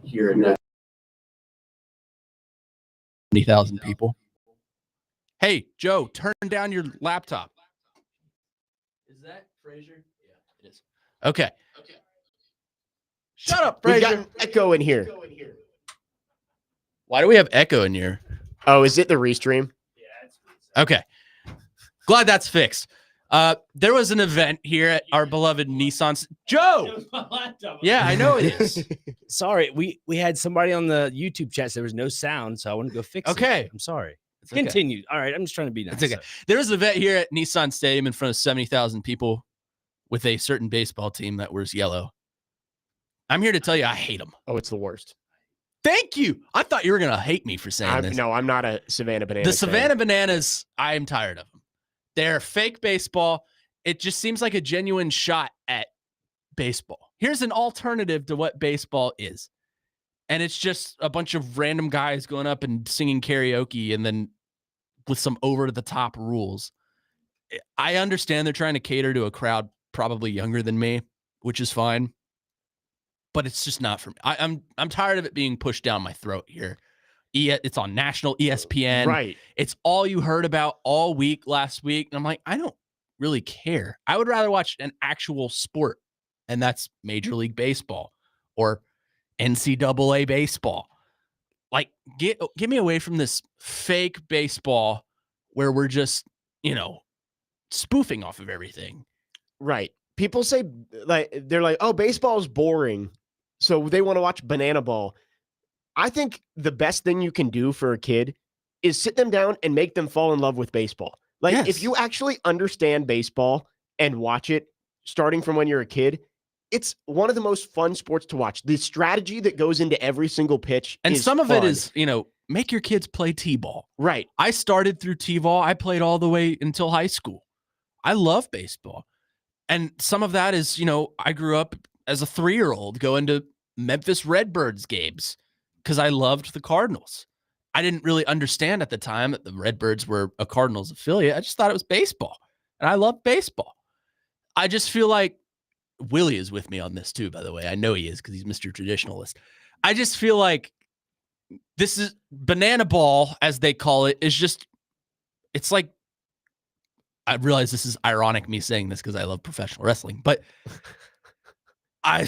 here in 70,000 people. Hey, Joe, turn down your laptop. Is that Frazier? Yeah, it is. Okay. Shut up, We got Frazier. an echo in here. Why do we have echo in here? Oh, is it the restream? Okay. Glad that's fixed. There was an event here at our beloved Nissan. Joe! Yeah, I know it is. Sorry, we had somebody on the YouTube chat. So there was no sound, so I wanted to go fix it. Okay. I'm sorry. It's okay. Continue. All right, I'm just trying to be nice. It's okay. There was an event here at Nissan Stadium in front of 70,000 people with a certain baseball team that wears yellow. I'm here to tell you I hate them. Oh, it's the worst. Thank you. I thought you were going to hate me for saying this. No, I'm not a Savannah Bananas The Savannah Bananas, I am tired of them. They're fake baseball. It just seems like a genuine shot at baseball. Here's an alternative to what baseball is. And it's just a bunch of random guys going up and singing karaoke and then with some over-the-top rules. I understand they're trying to cater to a crowd probably younger than me, which is fine. But it's just not for me. I'm tired of it being pushed down my throat here. It's on national ESPN. Right. It's all you heard about all week last week. And I'm like, I don't really care. I would rather watch an actual sport, and that's Major League Baseball or NCAA baseball. Like, get me away from this fake baseball where we're just, spoofing off of everything. Right. People say, they're like, oh, baseball is boring, so they want to watch banana ball. I think the best thing you can do for a kid is sit them down and make them fall in love with baseball. Like, Yes. if you actually understand baseball and watch it starting from when you're a kid, it's one of the most fun sports to watch. The strategy that goes into every single pitch And is some of fun. it is, make your kids play t-ball. Right. I started through t-ball. I played all the way until high school. I love baseball. And some of that is, I grew up as a 3-year-old going to Memphis Redbirds games because I loved the Cardinals. I didn't really understand at the time that the Redbirds were a Cardinals affiliate. I just thought it was baseball. And I love baseball. I just feel like Willie is with me on this too, by the way. I know he is because he's Mr. Traditionalist. I just feel like this is banana ball, as they call it, is just, it's like, I realize this is ironic me saying this because I love professional wrestling, but I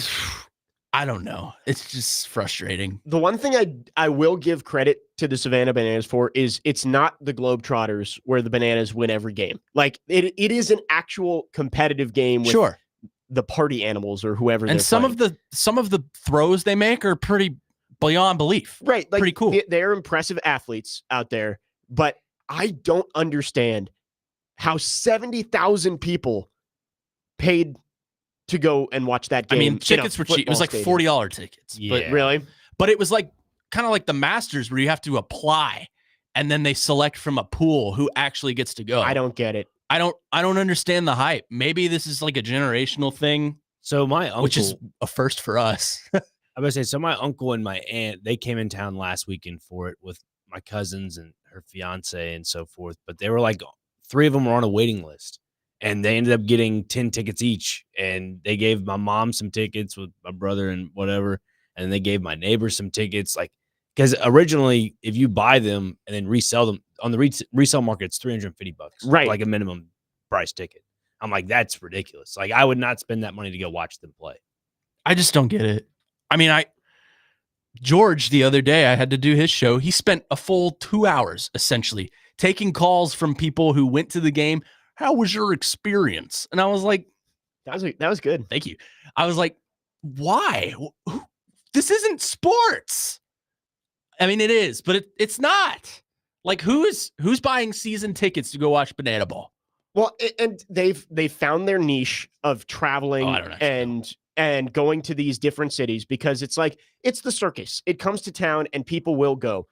don't know. It's just frustrating. The one thing I will give credit to the Savannah Bananas for is it's not the Globetrotters where the Bananas win every game. Like, it is an actual competitive game with Sure. the party animals or whoever. And they're some playing. of the throws they make are pretty beyond belief. Right. Like, pretty cool. They're impressive athletes out there, but I don't understand how 70,000 people paid to go and watch that game. I mean, tickets were cheap. It was like $40 tickets. Yeah. But it was like kind of like the Masters where you have to apply and then they select from a pool who actually gets to go. I don't get it. I don't understand the hype. Maybe this is like a generational thing. So my uncle, which is a first for us. I was gonna say, so my uncle and my aunt, they came in town last weekend for it with my cousins and her fiance and so forth. But they were like, 3 of them were on a waiting list. And they ended up getting 10 tickets each. And they gave my mom some tickets with my brother and whatever. And they gave my neighbor some tickets. Like, because originally, if you buy them and then resell them on the resale market, it's $350, right? Like a minimum price ticket. I'm like, that's ridiculous. Like, I would not spend that money to go watch them play. I just don't get it. I mean, George, the other day, I had to do his show. He spent a full 2 hours essentially taking calls from people who went to the game. How was your experience? And I was like, that was good. Thank you. I was like, why? This isn't sports. I mean, it is, but it's not. Like, who's buying season tickets to go watch Banana Ball? Well, and they've found their niche of traveling and going to these different cities because it's like, it's the circus. It comes to town and people will go.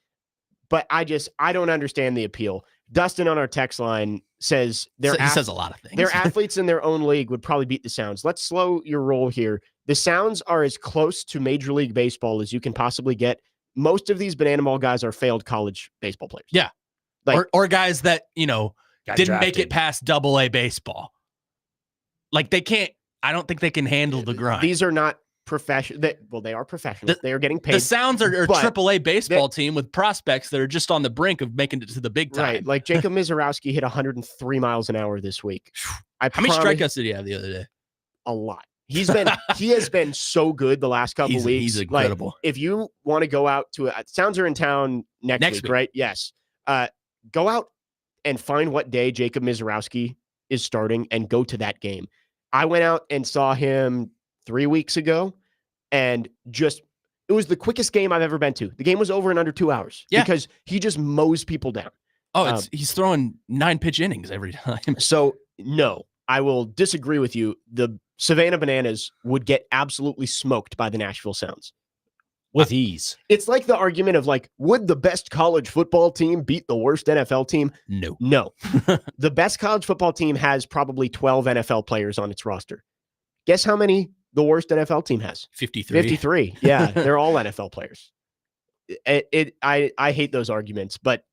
But I don't understand the appeal. Dustin on our text line says he says a lot of things. Their athletes in their own league would probably beat the Sounds. Let's slow your roll here. The Sounds are as close to Major League Baseball as you can possibly get. Most of these Banana Ball guys are failed college baseball players. Yeah. Like, or guys that, didn't drafted. make it past AA baseball. Like, they can't, I don't think they can handle the grind. These are not they are professional. They are getting paid. The Sounds are a AAA baseball team with prospects that are just on the brink of making it to the big time. Right. Like Jacob Mizorowski hit 103 miles an hour this week. How many strikeouts did he have the other day? A lot. He has been so good the last couple weeks. He's incredible. Like, if you want to go out to Sounds are in town next week, right? Yes. Go out and find what day Jacob Mizorowski is starting and go to that game. I went out and saw him 3 weeks ago, and it was the quickest game I've ever been to. The game was over in under 2 hours because he just mows people down. Oh, he's throwing 9-pitch innings every time. So no, I will disagree with you. The Savannah Bananas would get absolutely smoked by the Nashville Sounds. With ease. It's like the argument of like, would the best college football team beat the worst NFL team? No. The best college football team has probably 12 NFL players on its roster. Guess how many the worst NFL team has? 53. Yeah, they're all NFL players. I hate those arguments, but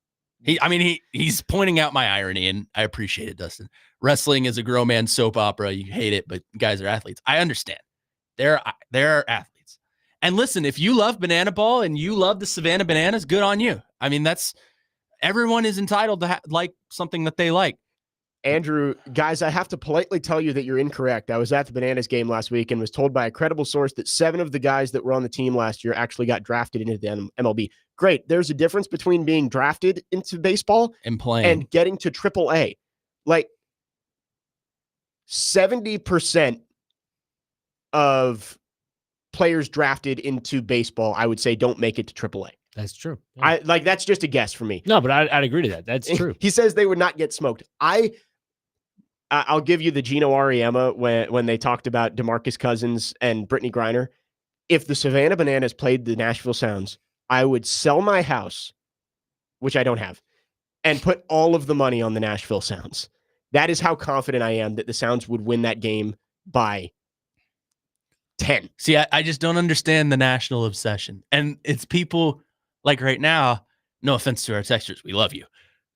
he's pointing out my irony, and I appreciate it, Dustin. Wrestling is a grown man soap opera. You hate it, but guys are athletes. I understand. They're athletes. And listen, if you love banana ball and you love the Savannah Bananas, good on you. I mean, everyone is entitled to like something that they like. Andrew, guys, I have to politely tell you that you're incorrect. I was at the Bananas game last week and was told by a credible source that 7 of the guys that were on the team last year actually got drafted into the MLB. Great. There's a difference between being drafted into baseball and playing and getting to AAA. Like 70% of players drafted into baseball, I would say, don't make it to AAA. That's true. Yeah. That's just a guess for me. No, but I'd agree to that. That's true. He says they would not get smoked. I'll give you the Gino Auriemma when they talked about DeMarcus Cousins and Brittany Griner. If the Savannah Bananas played the Nashville Sounds, I would sell my house, which I don't have, and put all of the money on the Nashville Sounds. That is how confident I am that the Sounds would win that game by 10. See, I just don't understand the national obsession. And it's people like right now, no offense to our texters, we love you,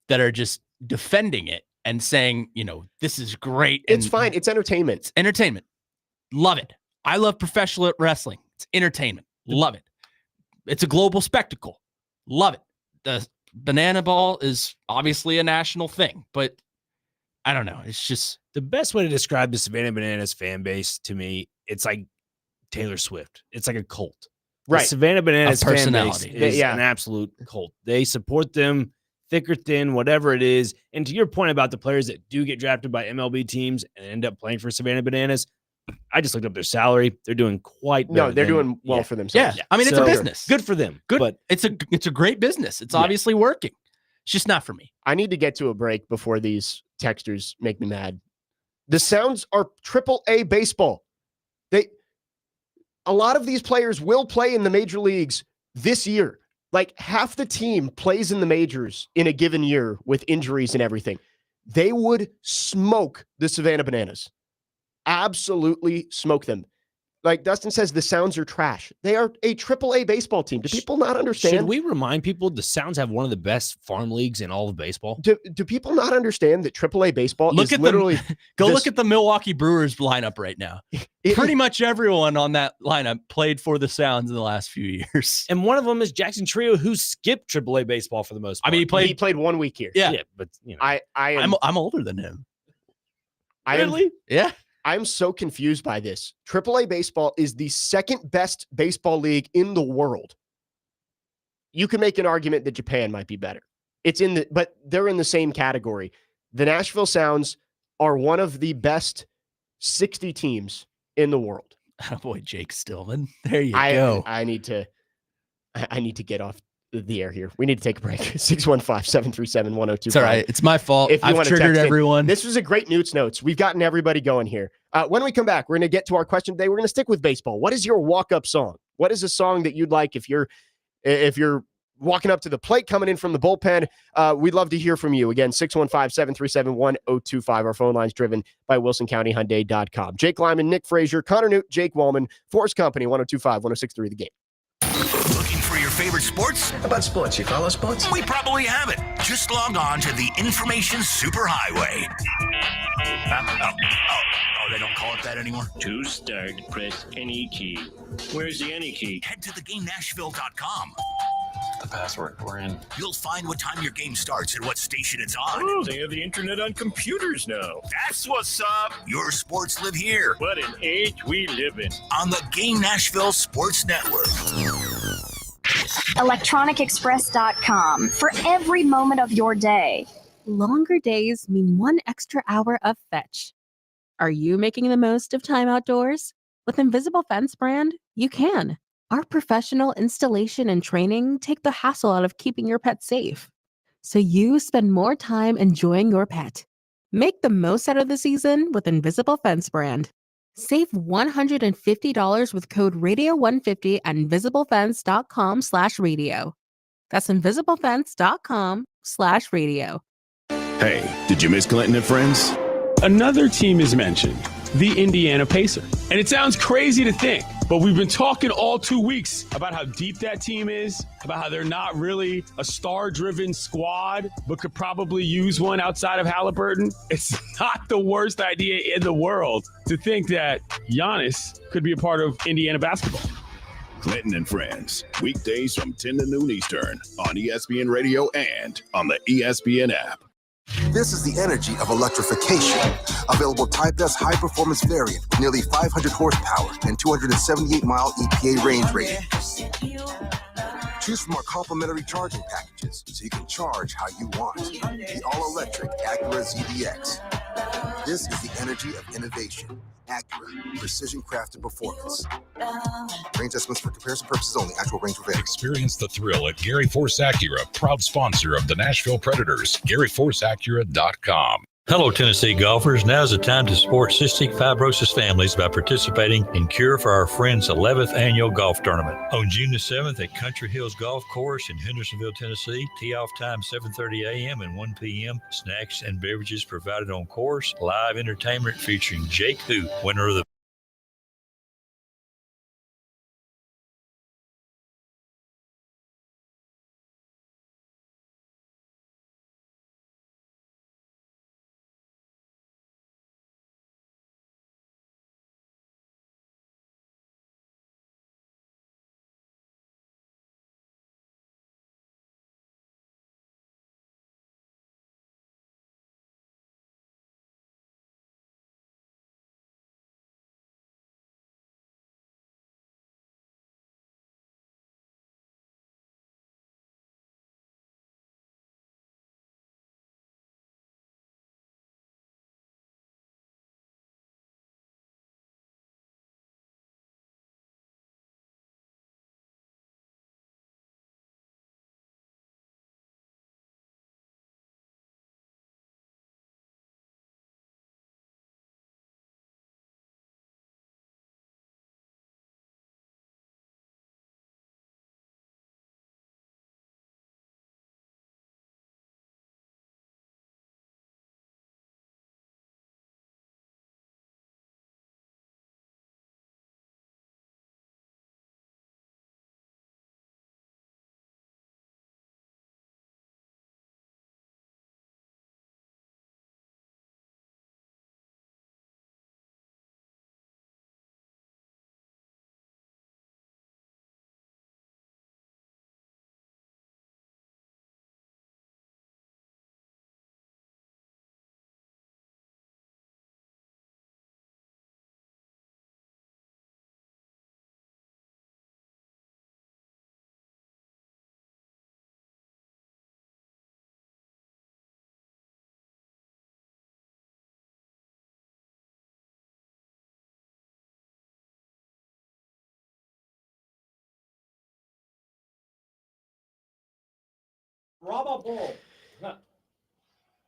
that are just defending it and saying, this is great. It's fine. It's entertainment. It's entertainment. Love it. I love professional wrestling. It's entertainment. Love it. It's a global spectacle. Love it. The banana ball is obviously a national thing, but I don't know. It's just the best way to describe the Savannah Bananas fan base to me. It's like Taylor Swift. It's like a cult. Right. The Savannah Bananas fan base is an absolute cult. They support them thick or thin, whatever it is. And to your point about the players that do get drafted by MLB teams and end up playing for Savannah Bananas, I just looked up their salary. They're doing they're doing well for themselves. Yeah. I mean, it's a business. Good for them. Good. But it's a great business. It's obviously working. It's just not for me. I need to get to a break before these texters make me mad. The Sounds are AAA baseball. A lot of these players will play in the major leagues this year. Like half the team plays in the majors in a given year with injuries and everything. They would smoke the Savannah Bananas. Absolutely smoke them. Like Dustin says, the Sounds are trash. They are a AAA baseball team. Do people not understand? Should we remind people the Sounds have one of the best farm leagues in all of baseball? Do people not understand that AAA baseball look at the Milwaukee Brewers lineup right now. Pretty much everyone on that lineup played for the Sounds in the last few years. And one of them is Jackson Trio, who skipped AAA baseball for the most part. I mean, he played 1 week here. Yeah, but I'm older than him. Really? Yeah. I'm so confused by this. AAA baseball is the second best baseball league in the world. You can make an argument that Japan might be better. But they're in the same category. The Nashville Sounds are one of the best 60 teams in the world. Oh boy, Jake Stillman. There you go. I need to get off the air here. We need to take a break. 615-737-1025. It's all right. It's my fault. I've triggered everyone. This was a great Notes. We've gotten everybody going here. When we come back, we're going to get to our question today. We're going to stick with baseball. What is your walk-up song? What is a song that you'd like if you're walking up to the plate, coming in from the bullpen? We'd love to hear from you. Again, 615-737-1025. Our phone line's driven by WilsonCountyHyundai.com. Jake Lyman, Nick Frazier, Connor Newt, Jake Wallman, 4's Company, 102.5, 106.3 The Game. Looking for your favorite sports? How about sports? You follow sports? We probably have it. Just log on to the Information Superhighway. they don't call it that anymore? To start, press any key. Where's the any key? Head to theGameNashville.com. The password. We're in. You'll find what time your game starts and what station it's on. Oh, they have the internet on computers now. That's what's up. Your sports live here What an age we live in. on the Game Nashville Sports Network. ElectronicExpress.com for every moment of your day. Longer days mean 1 extra hour of fetch. Are you making the most of time outdoors? With Invisible Fence brand, you can. Our professional installation and training take the hassle out of keeping your pet safe, so you spend more time enjoying your pet. Make the most out of the season with Invisible Fence brand. Save $150 with code radio150 at invisiblefence.com/radio. That's invisiblefence.com/radio. Hey, did you miss Clinton and Friends? Another team is mentioned, the Indiana Pacers. And it sounds crazy to think, but we've been talking all 2 weeks about how deep that team is, about how they're not really a star-driven squad, but could probably use one outside of Halliburton. It's not the worst idea in the world to think that Giannis could be a part of Indiana basketball. Clinton and Friends, weekdays from 10 to noon Eastern on ESPN Radio and on the ESPN app. This is the energy of electrification. Available Type S high-performance variant with nearly 500 horsepower and 278-mile EPA range rating. Choose from our complimentary charging packages so you can charge how you want. The all-electric Acura ZDX. This is the energy of innovation. Acura, precision-crafted performance. Range estimates for comparison purposes only. Actual range will vary. Experience the thrill at Gary Force Acura, proud sponsor of the Nashville Predators. GaryForceAcura.com. Hello, Tennessee golfers. Now's the time to support cystic fibrosis families by participating in Cure for Our Friends' 11th annual golf tournament. On June the 7th at Country Hills Golf Course in Hendersonville, Tennessee, tee-off time 7:30 a.m. and 1 p.m. Snacks and beverages provided on course. Live entertainment featuring Jake Hoot, winner of the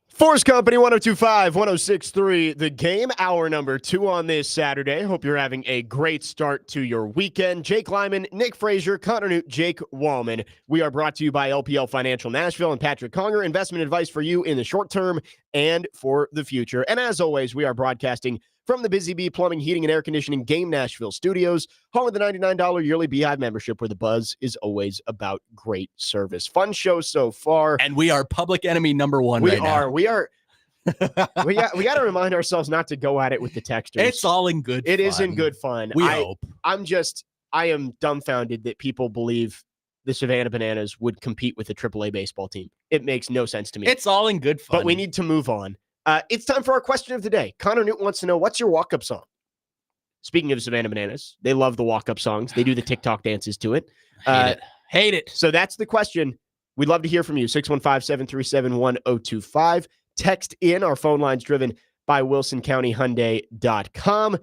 Force Company 1025, 1063, the game, hour number 2 on this Saturday. Hope you're having a great start to your weekend. Jake Lyman, Nick Frazier, Connor Newt, Jake Wallman. We are brought to you by LPL Financial Nashville and Patrick Conger. Investment advice for you in the short term and for the future. And as always, we are broadcasting from the Busy Bee Plumbing, Heating, and Air Conditioning Game Nashville Studios, home of the $99 yearly Beehive membership, where the buzz is always about great service. Fun show so far. And we are public enemy number one right now. We are. we got to remind ourselves not to go at it with the texters. It's all in good fun. It is in good fun. We hope. I am dumbfounded that people believe the Savannah Bananas would compete with a AAA baseball team. It makes no sense to me. It's all in good fun. But we need to move on. It's time for our question of the day. Connor Newton wants to know, what's your walk-up song? Speaking of Savannah Bananas, they love the walk-up songs. They do the TikTok dances to it. Hate it. So that's the question. We'd love to hear from you. 615-737-1025. Text in. Our phone line's driven by WilsonCountyHyundai.com.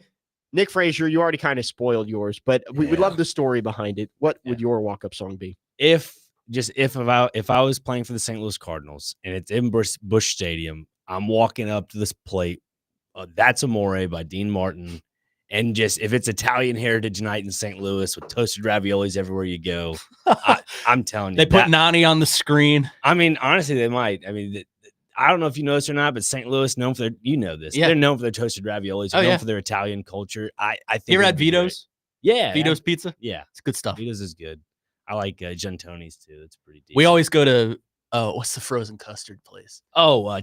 Nick Frazier, you already kind of spoiled yours, but we would love the story behind it. What would your walk-up song be? If I was playing for the St. Louis Cardinals and it's in Busch Stadium, I'm walking up to this plate. That's Amore by Dean Martin. And just if it's Italian Heritage Night in St. Louis with toasted raviolis everywhere you go, I'm telling you. They put Nani on the screen. I mean, honestly, they might. I mean, I don't know if you know this or not, but St. Louis, known for their, they're known for their toasted raviolis, known for their Italian culture. I think you ever had Vito's? Yeah. Vito's Pizza? Yeah. It's good stuff. Vito's is good. I like Gentoni's too. It's pretty decent. We always go to, what's the frozen custard place?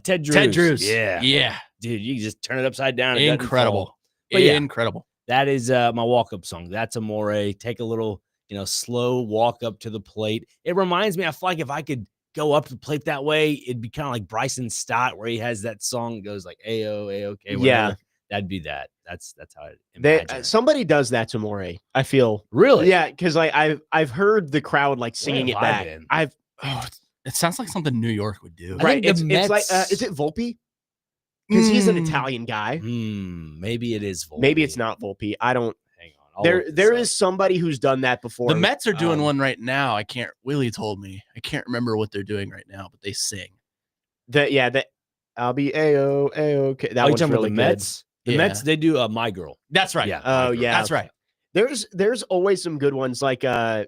Ted Drew's. Ted Drew's. Yeah. Yeah. Dude, you can just turn it upside down. Incredible. But yeah, incredible. That is my walk-up song. That's Amore. Take a little, slow walk up to the plate. It reminds me, I feel like if I could go up the plate that way, it'd be kind of like Bryson Stott, where he has that song that goes like Ayo, A-OK, whatever. Yeah. That'd be that. That's how I imagine it. Somebody does that to Amore, I feel. Really? Yeah, because I've heard the crowd like singing it back. It sounds like something New York would do. Right. It's like, is it Volpe? Because he's an Italian guy. Maybe it is Volpe. Maybe it's not Volpe. I don't. Hang on. There is somebody who's done that before. The Mets are doing one right now. Willie told me. I can't remember what they're doing right now, but they sing. I'll be A-OK. That one's really the Mets? good. The Mets, they do My Girl. That's right. Yeah. Oh, yeah. That's right. There's always some good ones. Like, God,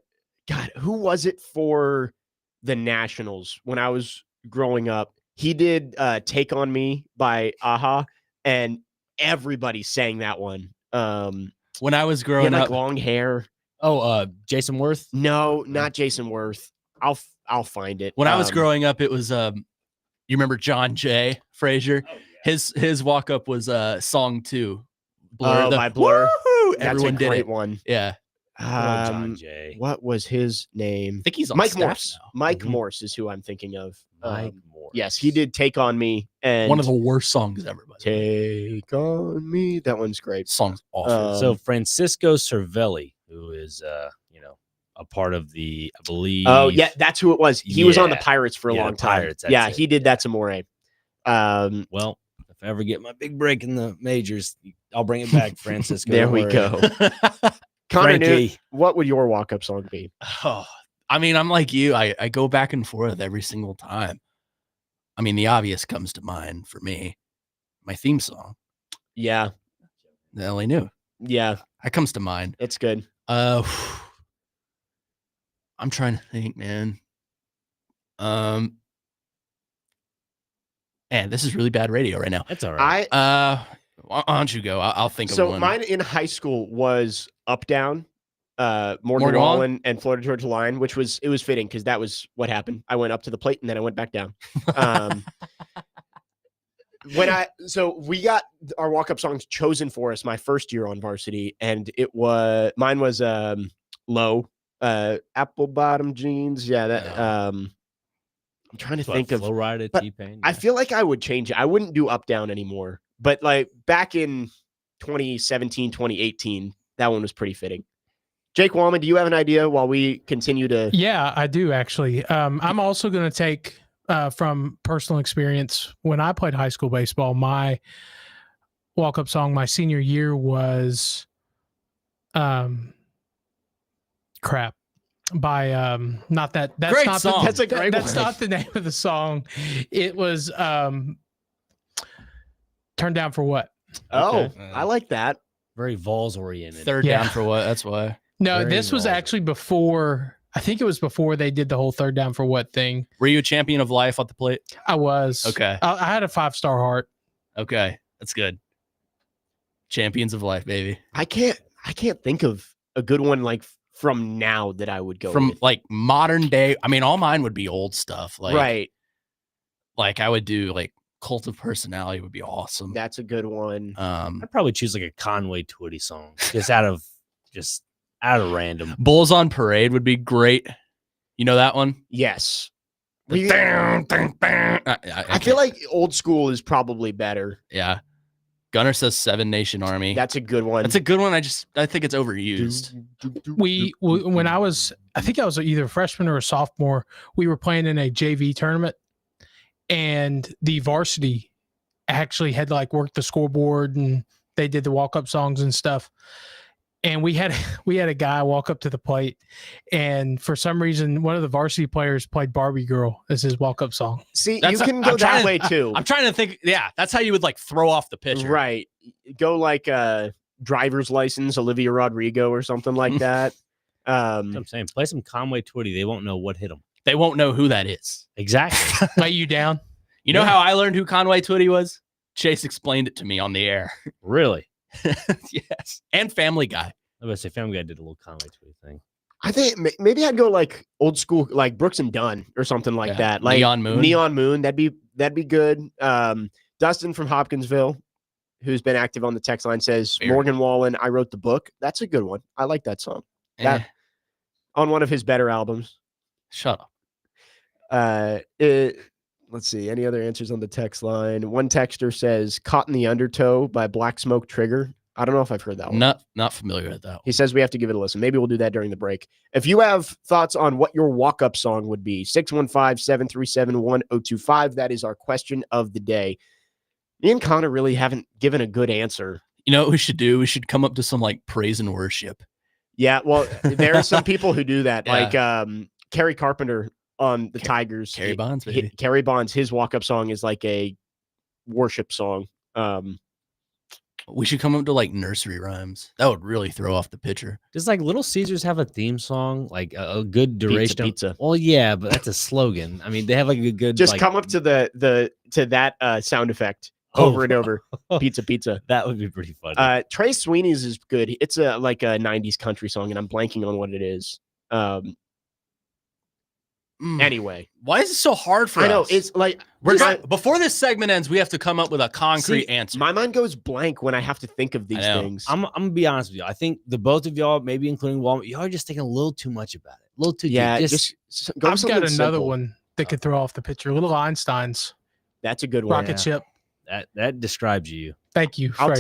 who was it for the Nationals when I was growing up? He did Take On Me by Aha, and everybody sang that one. When I was growing up, long hair. Jason Worth? No, not Jason Worth. I'll find it. When I was growing up, it was you remember John Jay Frazier? Oh, yeah. His walk up was Song 2. Blur, by Blur. Woo-hoo! That's Everyone a did great it. one. Yeah. John Jay. What was his name? I think he's on Mike staff Morse. now. Mike Morse is who I'm thinking of. Mike Morse. Yes, he did Take On Me, and one of the worst songs ever. Take On Me. That one's great. Song's awful. So Francisco Cervelli, who is a part of the, I believe. Oh yeah, that's who it was. He was on the Pirates for a long time. Pirates, yeah, he did that to Amore. Well, if I ever get my big break in the majors, I'll bring it back, Francisco. There we go. Connor Newt, what would your walk-up song be? Oh, I mean, I'm like you. I go back and forth every single time. I mean, the obvious comes to mind for me. My theme song. Yeah. The LA New. Yeah. That comes to mind. It's good. I'm trying to think, man. Man, this is really bad radio right now. That's all right. Why don't you go? I'll think of one. So mine in high school was Up Down, Morgan Wallen? Wallen and Florida Georgia Line, which was fitting because that was what happened. I went up to the plate and then I went back down. So we got our walk-up songs chosen for us my first year on varsity, and mine was Low, Apple Bottom Jeans. Yeah, that I'm trying to think of Flow Rider, T-Pain. I feel like I would change it. I wouldn't do Up Down anymore. But like back in 2017, 2018, that one was pretty fitting. Jake Wallman, do you have an idea while we continue to? Yeah, I do actually. I'm also going to take from personal experience. When I played high school baseball, my walk-up song my senior year was crap by not that that's great not song. That's a great that's one. not the name of the song. It was Turn Down for What? Oh, I like that. Very Vols oriented. Third down for what? That's why. No, Very this was involved. actually before. I think it was before they did the whole third down for what thing. Were you a champion of life at the plate? I was. Okay. I had a 5-star heart. Okay. That's good. Champions of life, baby. I can't think of a good one like from now that I would go From with. like modern day. I mean, all mine would be old stuff. Like, right. Like I would do like Cult of Personality would be awesome. That's a good one. I'd probably choose like a Conway Twitty song, just out of random. Bulls on Parade would be great. You know that one? Yes. I feel like old school is probably better. Yeah. Gunner says Seven Nation Army. That's a good one. That's a good one. I think it's overused. When I think I was either a freshman or a sophomore, we were playing in a JV tournament, and the varsity actually had to like work the scoreboard, and they did the walk-up songs and stuff. And we had a guy walk up to the plate, and for some reason, one of the varsity players played "Barbie Girl" as his walk-up song. See, you can go that way too. I'm trying to think. Yeah, that's how you would like throw off the pitcher, right? Go like driver's license, Olivia Rodrigo, or something like that. I'm saying, play some Conway Twitty. They won't know what hit them. They won't know who that is. Exactly. Lay you down. You know how I learned who Conway Twitty was? Chase explained it to me on the air. Really? Yes. And Family Guy. I was going to say Family Guy did a little Conway Twitty thing. I think maybe I'd go like old school, like Brooks and Dunn or something like that. Like Neon Moon. Neon Moon. That'd be good. Dustin from Hopkinsville, who's been active on the text line, says Morgan Wallen, I wrote the book. That's a good one. I like that song. That on one of his better albums. Shut up. Let's see. Any other answers on the text line? One texter says Caught in the Undertow by Black Smoke Trigger. I don't know if I've heard that one. Not familiar with that one. He says we have to give it a listen. Maybe we'll do that during the break. If you have thoughts on what your walk-up song would be, 615-737-1025. That is our question of the day. Me and Connor really haven't given a good answer. You know what we should do? We should come up to some like praise and worship. Yeah, well, there are some people who do that. Like Kerry Carpenter on the Tigers. Kerry Bonds, baby. Kerry Bonds, his walk-up song is like a worship song. We should come up to like nursery rhymes. That would really throw off the pitcher. Does like Little Caesars have a theme song, like a good duration? Pizza. Well, yeah, but that's a slogan. I mean, they have like a good. Just like, come up to that sound effect over and over. Pizza. That would be pretty funny. Trey Sweeney's is good. It's like a 90s country song, and I'm blanking on what it is. Anyway, why is it so hard for us? I know it's like before this segment ends, we have to come up with a concrete answer. My mind goes blank when I have to think of these things. I'm gonna be honest with you. I think the both of y'all, maybe including Walmart, y'all are just thinking a little too much about it. A little too deep. Go I've got another simple. one that could throw off the picture. Little Einsteins. That's a good one. Rocket ship. That describes you. Thank you. I'll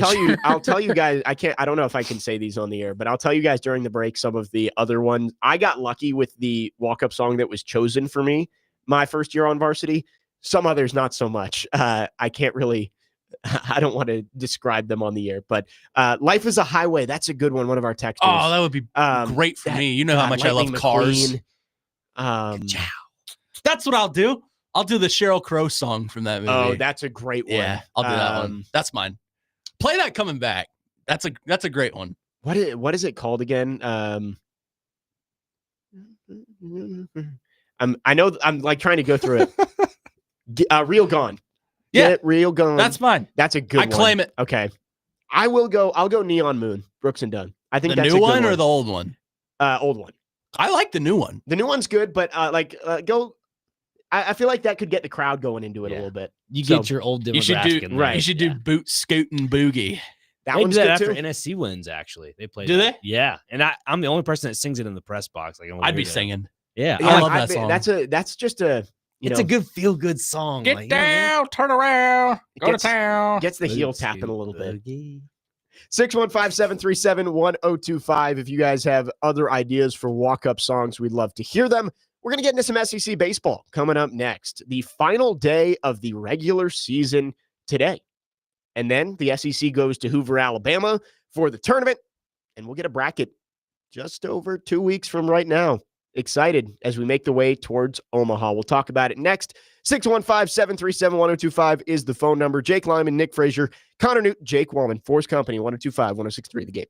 tell you guys. I don't know if I can say these on the air, but I'll tell you guys during the break some of the other ones. I got lucky with the walk-up song that was chosen for me my first year on varsity. Some others not so much. I can't really. I don't want to describe them on the air, but Life is a Highway. That's a good one. One of our texters. Oh, that would be great for me. You know how much I love Cars. That's what I'll do. I'll do the Sheryl Crow song from that movie. Oh, that's a great one. Yeah, I'll do that one. That's mine. Play that coming back. That's a great one. What is it called again? I know I'm like trying to go through it. Real Gone. Yeah, Real Gone. That's mine. That's a good one. I claim it. Okay. I'll go Neon Moon, Brooks and Dunn. I think the that's new a good one or the old one? Old one. I like the new one. The new one's good, but go. I feel like that could get the crowd going into it a little bit. You get your old demographic in there. You should do Boot Scootin' Boogie. That they one's do that good after too. NSC wins. Actually, they play. Do they? Yeah, and I'm the only person that sings it in the press box. Like I'd be singing. Yeah, I love that song. That's just a. It's a good feel good song. Get like, down, turn around, go to town. Gets the heel tapping a little bit. 615-737-1025. If you guys have other ideas for walk-up songs, we'd love to hear them. We're going to get into some SEC baseball coming up next. The final day of the regular season today. And then the SEC goes to Hoover, Alabama for the tournament. And we'll get a bracket just over 2 weeks from right now. Excited as we make the way towards Omaha. We'll talk about it next. 615-737-1025 is the phone number. Jake Lyman, Nick Frazier, Connor Newton, Jake Wallman, 4's Company, 1025-1063 The Game.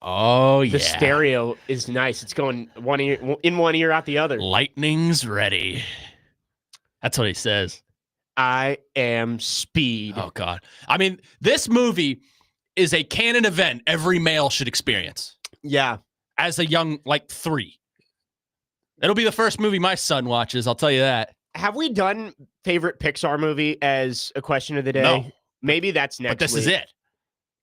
Oh, yeah. The stereo is nice. It's going one ear in one ear, out the other. Lightning's ready. That's what he says. I am Speed. Oh, God. I mean, this movie is a canon event every male should experience. Yeah. As a young, 3. It'll be the first movie my son watches, I'll tell you that. Have we done favorite Pixar movie as a question of the day? No. Maybe that's next But this week. is it.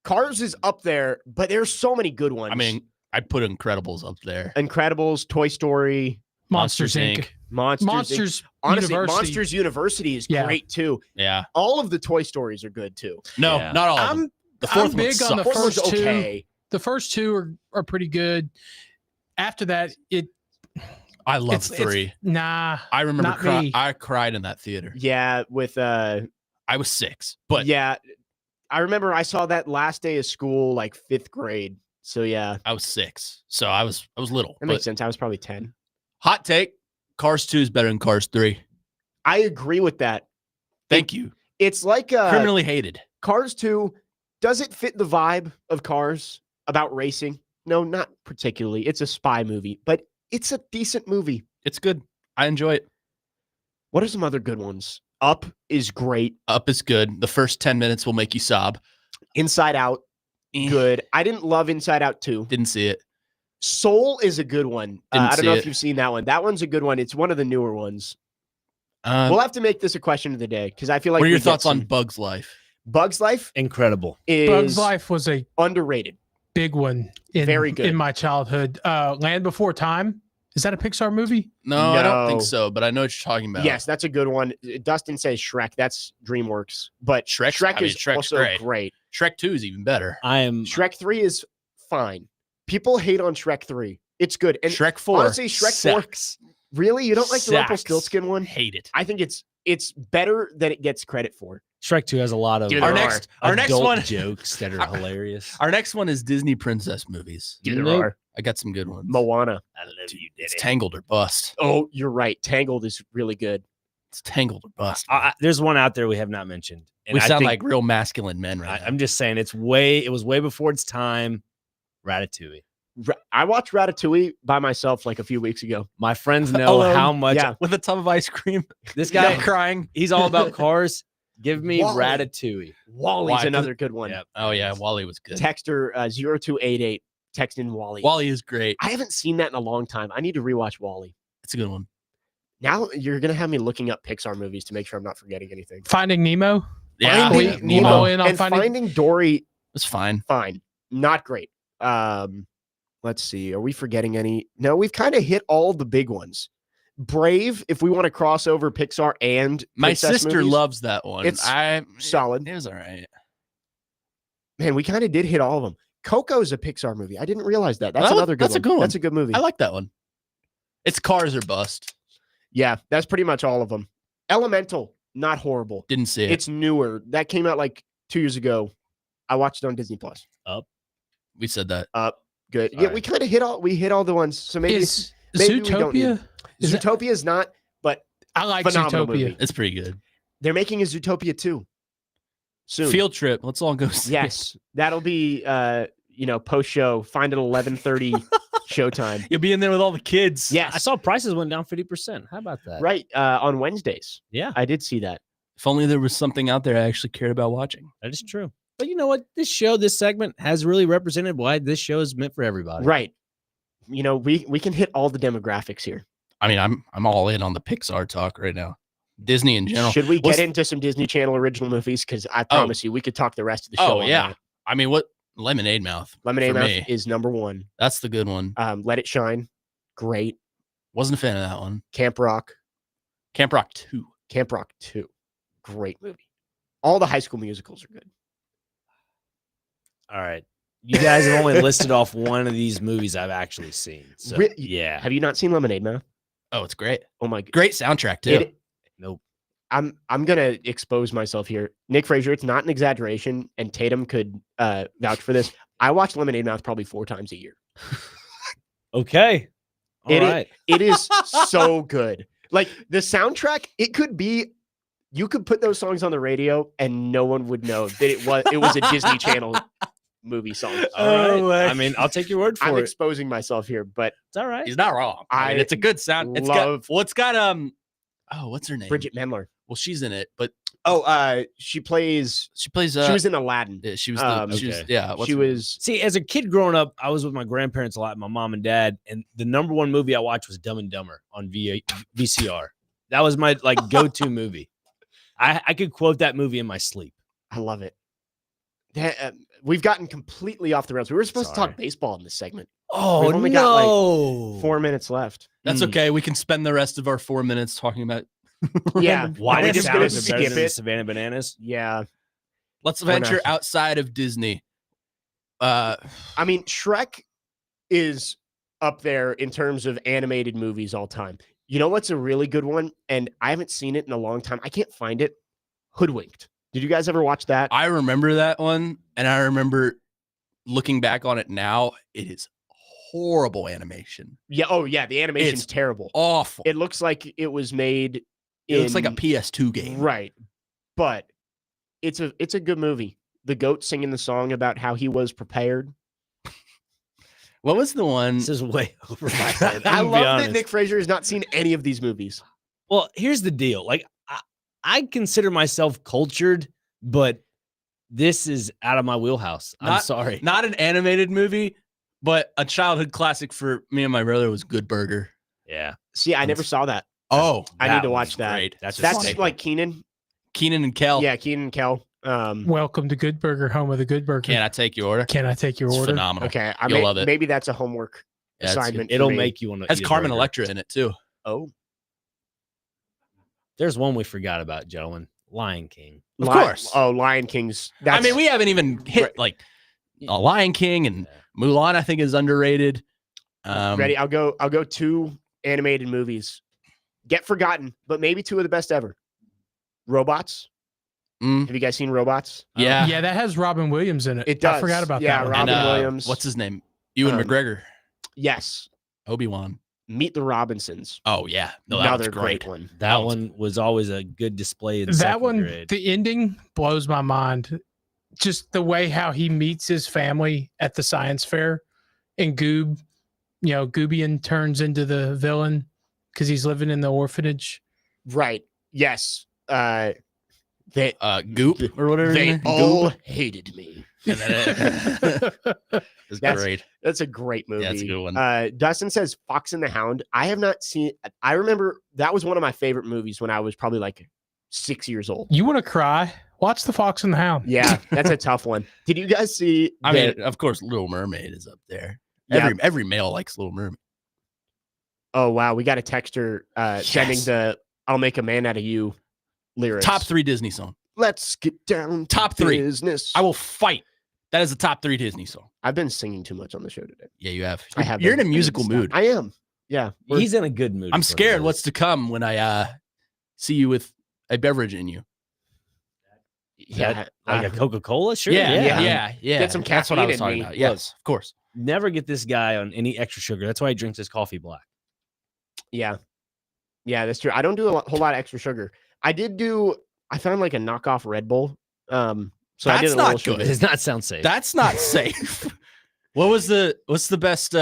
Cars is up there, but there's so many good ones. I mean, I'd put Incredibles up there. Incredibles, Toy Story, Monsters Inc. Monsters Inc. Honestly, University. Monsters University is great too. Yeah. All of the Toy Stories are good too. No, not all of them. The fourth I'm big one on the sucks. first two. Okay. The first two are pretty good. After that, I love 3. Nah. I remember not me. I cried in that theater. Yeah, with I was 6, but yeah, I remember I saw that last day of school, 5th grade. So yeah, I was 6, so I was little. that makes sense. I was probably 10. Hot take: Cars 2 is better than Cars 3. I agree with that. Thank you. It's like Criminally hated. Cars 2. Does it fit the vibe of Cars about racing? No, not particularly. It's a spy movie, but it's a decent movie. It's good. I enjoy it. What are some other good ones? Up is great. Up is good. The first 10 minutes will make you sob. Inside Out, good. I didn't love Inside Out 2. Didn't see it. Soul is a good one. I don't know if you've seen that one. That one's a good one. It's one of the newer ones. We'll have to make this a question of the day because I feel like. What are your thoughts on Bug's Life? Bug's Life? Incredible. Bug's Life was a underrated. Big one. Very good. In my childhood. Land Before Time. Is that a Pixar movie? No, I don't think so, but I know what you're talking about. Yes, that's a good one. Dustin says Shrek. That's DreamWorks. But Shrek is Shrek's also great. Shrek 2 is even better. Shrek 3 is fine. People hate on Shrek 3. It's good. And Shrek 4. Honestly, Shrek 4. Really? You don't like the Rumpelstiltskin one? Hate it. I think it's better than it gets credit for. Shrek 2 has a lot of our next one jokes that are hilarious. Our next one is Disney princess movies. I got some good ones. Moana. I love you, It's Tangled or Bust. Oh, you're right. Tangled is really good. It's Tangled or Bust. There's one out there we have not mentioned. We sound like real masculine men right now. I'm just saying it was way before its time. Ratatouille. I watched Ratatouille by myself a few weeks ago. My friends know how much. Yeah. With a tub of ice cream. This guy crying. He's all about cars. Give me Wall-E. Ratatouille. Wally's another good one. Yep. Oh yeah, Wall-E was good. Texter 0288 texting Wall-E. Wall-E is great. I haven't seen that in a long time. I need to rewatch Wall-E. It's a good one. Now you're gonna have me looking up Pixar movies to make sure I'm not forgetting anything. Finding Nemo. Yeah, Finding Nemo in on and Finding. Finding Dory. It's fine. Fine, not great. Let's see. Are we forgetting any? No, we've kind of hit all the big ones. Brave, if we want to cross over Pixar and My princess sister movies, loves that one. It's solid. It was all right. Man, we kind of did hit all of them. Coco's a Pixar movie. I didn't realize that. That's another good one. That's a good one. That's a good movie. I like that one. It's Cars or Bust. Yeah, that's pretty much all of them. Elemental, not horrible. Didn't see it. It's newer. That came out 2 years ago. I watched it on Disney Plus. Up. We said that. Up. Good. All Yeah, right. we kind of hit all the ones. So maybe Is maybe we don't need- Zootopia? Is it- Zootopia is not, but I like phenomenal Zootopia. movie. It's pretty good. They're making a Zootopia 2 soon. Field trip. Let's all go see it. Yes, that'll be post show. Find at 11:30 showtime. You'll be in there with all the kids. Yes, I saw prices went down 50%. How about that? right on Wednesdays. Yeah, I did see that. If only there was something out there I actually cared about watching. that is true. But you know what? This segment has really represented why this show is meant for everybody. Right. We can hit all the demographics here. I mean, I'm all in on the Pixar talk right now. Disney in general. Should we get into some Disney Channel original movies? Because I promise you, we could talk the rest of the show. Oh on yeah. that. I mean, what Lemonade Mouth? Lemonade for Mouth me. is number one. That's the good one. Let It Shine, great. Wasn't a fan of that one. Camp Rock, Camp Rock 2. Camp Rock 2, great movie. All the High School Musicals are good. All right. You guys have only listed off one of these movies I've actually seen. So, yeah. Have you not seen Lemonade Mouth? Oh, it's great. Oh my god, Great soundtrack too. Nope. I'm gonna expose myself here. Nick Frazier, it's not an exaggeration, and Tatum could vouch for this. I watch Lemonade Mouth probably 4 times a year. Okay. All right. It is so good. Like the soundtrack, it could be. You could put those songs on the radio, and no one would know that it was a Disney Channel movie songs. All right. I mean, I'll take your word for I'm it. exposing myself here, but It's all right. He's not wrong. I mean, it's a good sound. It's got what's her name? Bridget Mendler. Well, she's in it, but she plays. she was in Aladdin. Yeah, she was She was. See, as a kid growing up, I was with my grandparents a lot, my mom and dad, and the number one movie I watched was Dumb and Dumber on VCR. That was my go-to movie. I could quote that movie in my sleep. I love it. We've gotten completely off the rails. We were supposed to talk baseball in this segment. Oh, we've only got 4 minutes left. That's okay. We can spend the rest of our 4 minutes talking about. Yeah, why we're did just gonna skip skip it? Savannah Bananas? Yeah, let's venture outside of Disney. I mean, Shrek is up there in terms of animated movies all time. You know what's a really good one? And I haven't seen it in a long time. I can't find it. Hoodwinked. Did you guys ever watch that? I remember that one, and I remember looking back on it now. It is horrible animation. Yeah. Oh, yeah. The animation's terrible. Awful. It looks like it was made. It looks like a PS2 game, right? But it's a good movie. The goat singing the song about how he was prepared. What was the one? This is way over my head. I love that Nick Frazier has not seen any of these movies. Well, here's the deal. I consider myself cultured, but this is out of my wheelhouse. I'm sorry. Not an animated movie, but a childhood classic for me and my brother was Good Burger. Yeah. See, I never saw that. Oh, I need to watch that. Great. That's like Keenan and Kel. Yeah, Keenan and Kel. Welcome to Good Burger, home of the Good Burger. Can I take your order? Can I take your It's order? phenomenal. Okay, You'll love it. Maybe that's a homework assignment. It'll make you want to. Has Carmen Electra in it too? Oh, there's one we forgot about, gentlemen. Lion King. Of course. Oh, Lion King's. I mean, we haven't even hit like Lion King and Mulan. I think is underrated. Ready? I'll go 2 animated movies. Get forgotten, but maybe 2 of the best ever. Robots. Have you guys seen Robots? Yeah. Yeah, that has Robin Williams in it. It does. I forgot about Yeah, that one. Robin And, Williams. What's his name? Ewan McGregor. Yes. Obi-Wan. Meet the Robinsons. Oh yeah, no, that Another was great one. That one was always a good display. In That second one, grade. the ending blows my mind. Just the way how he meets his family at the science fair, and Goobian turns into the villain because he's living in the orphanage. Right. Yes. Goop or whatever. They all hated me. And then it's great. That's a great movie. Yeah, it's a good one. Dustin says Fox and the Hound. I have not seen. I remember that was one of my favorite movies when I was probably like 6 years old. You want to cry? Watch The Fox and the Hound. Yeah, that's a tough one. Did you guys see? I mean, of course, Little Mermaid is up there. Yeah. Every male likes Little Mermaid. Oh wow, we got a texter sending the "I'll make a man out of you" lyrics. Top 3 Disney song. Let's get down. Top 3 business. I will fight. That is a top 3 Disney song. I've been singing too much on the show today. Yeah, you have. I have. You're in a been. musical mood. I am. Yeah, he's in a good mood. I'm scared what's to come when I see you with a beverage in you. Yeah, like a Coca-Cola. Sure. Yeah. Get some That's what I was caffeine in talking me. about. Yes, of course. Never get this guy on any extra sugar. That's why he drinks his coffee black. Yeah, that's true. I don't do whole lot of extra sugar. I found like a knockoff Red Bull. So I did That's a not little good. sugar. It does not sound safe. That's not safe. What's the best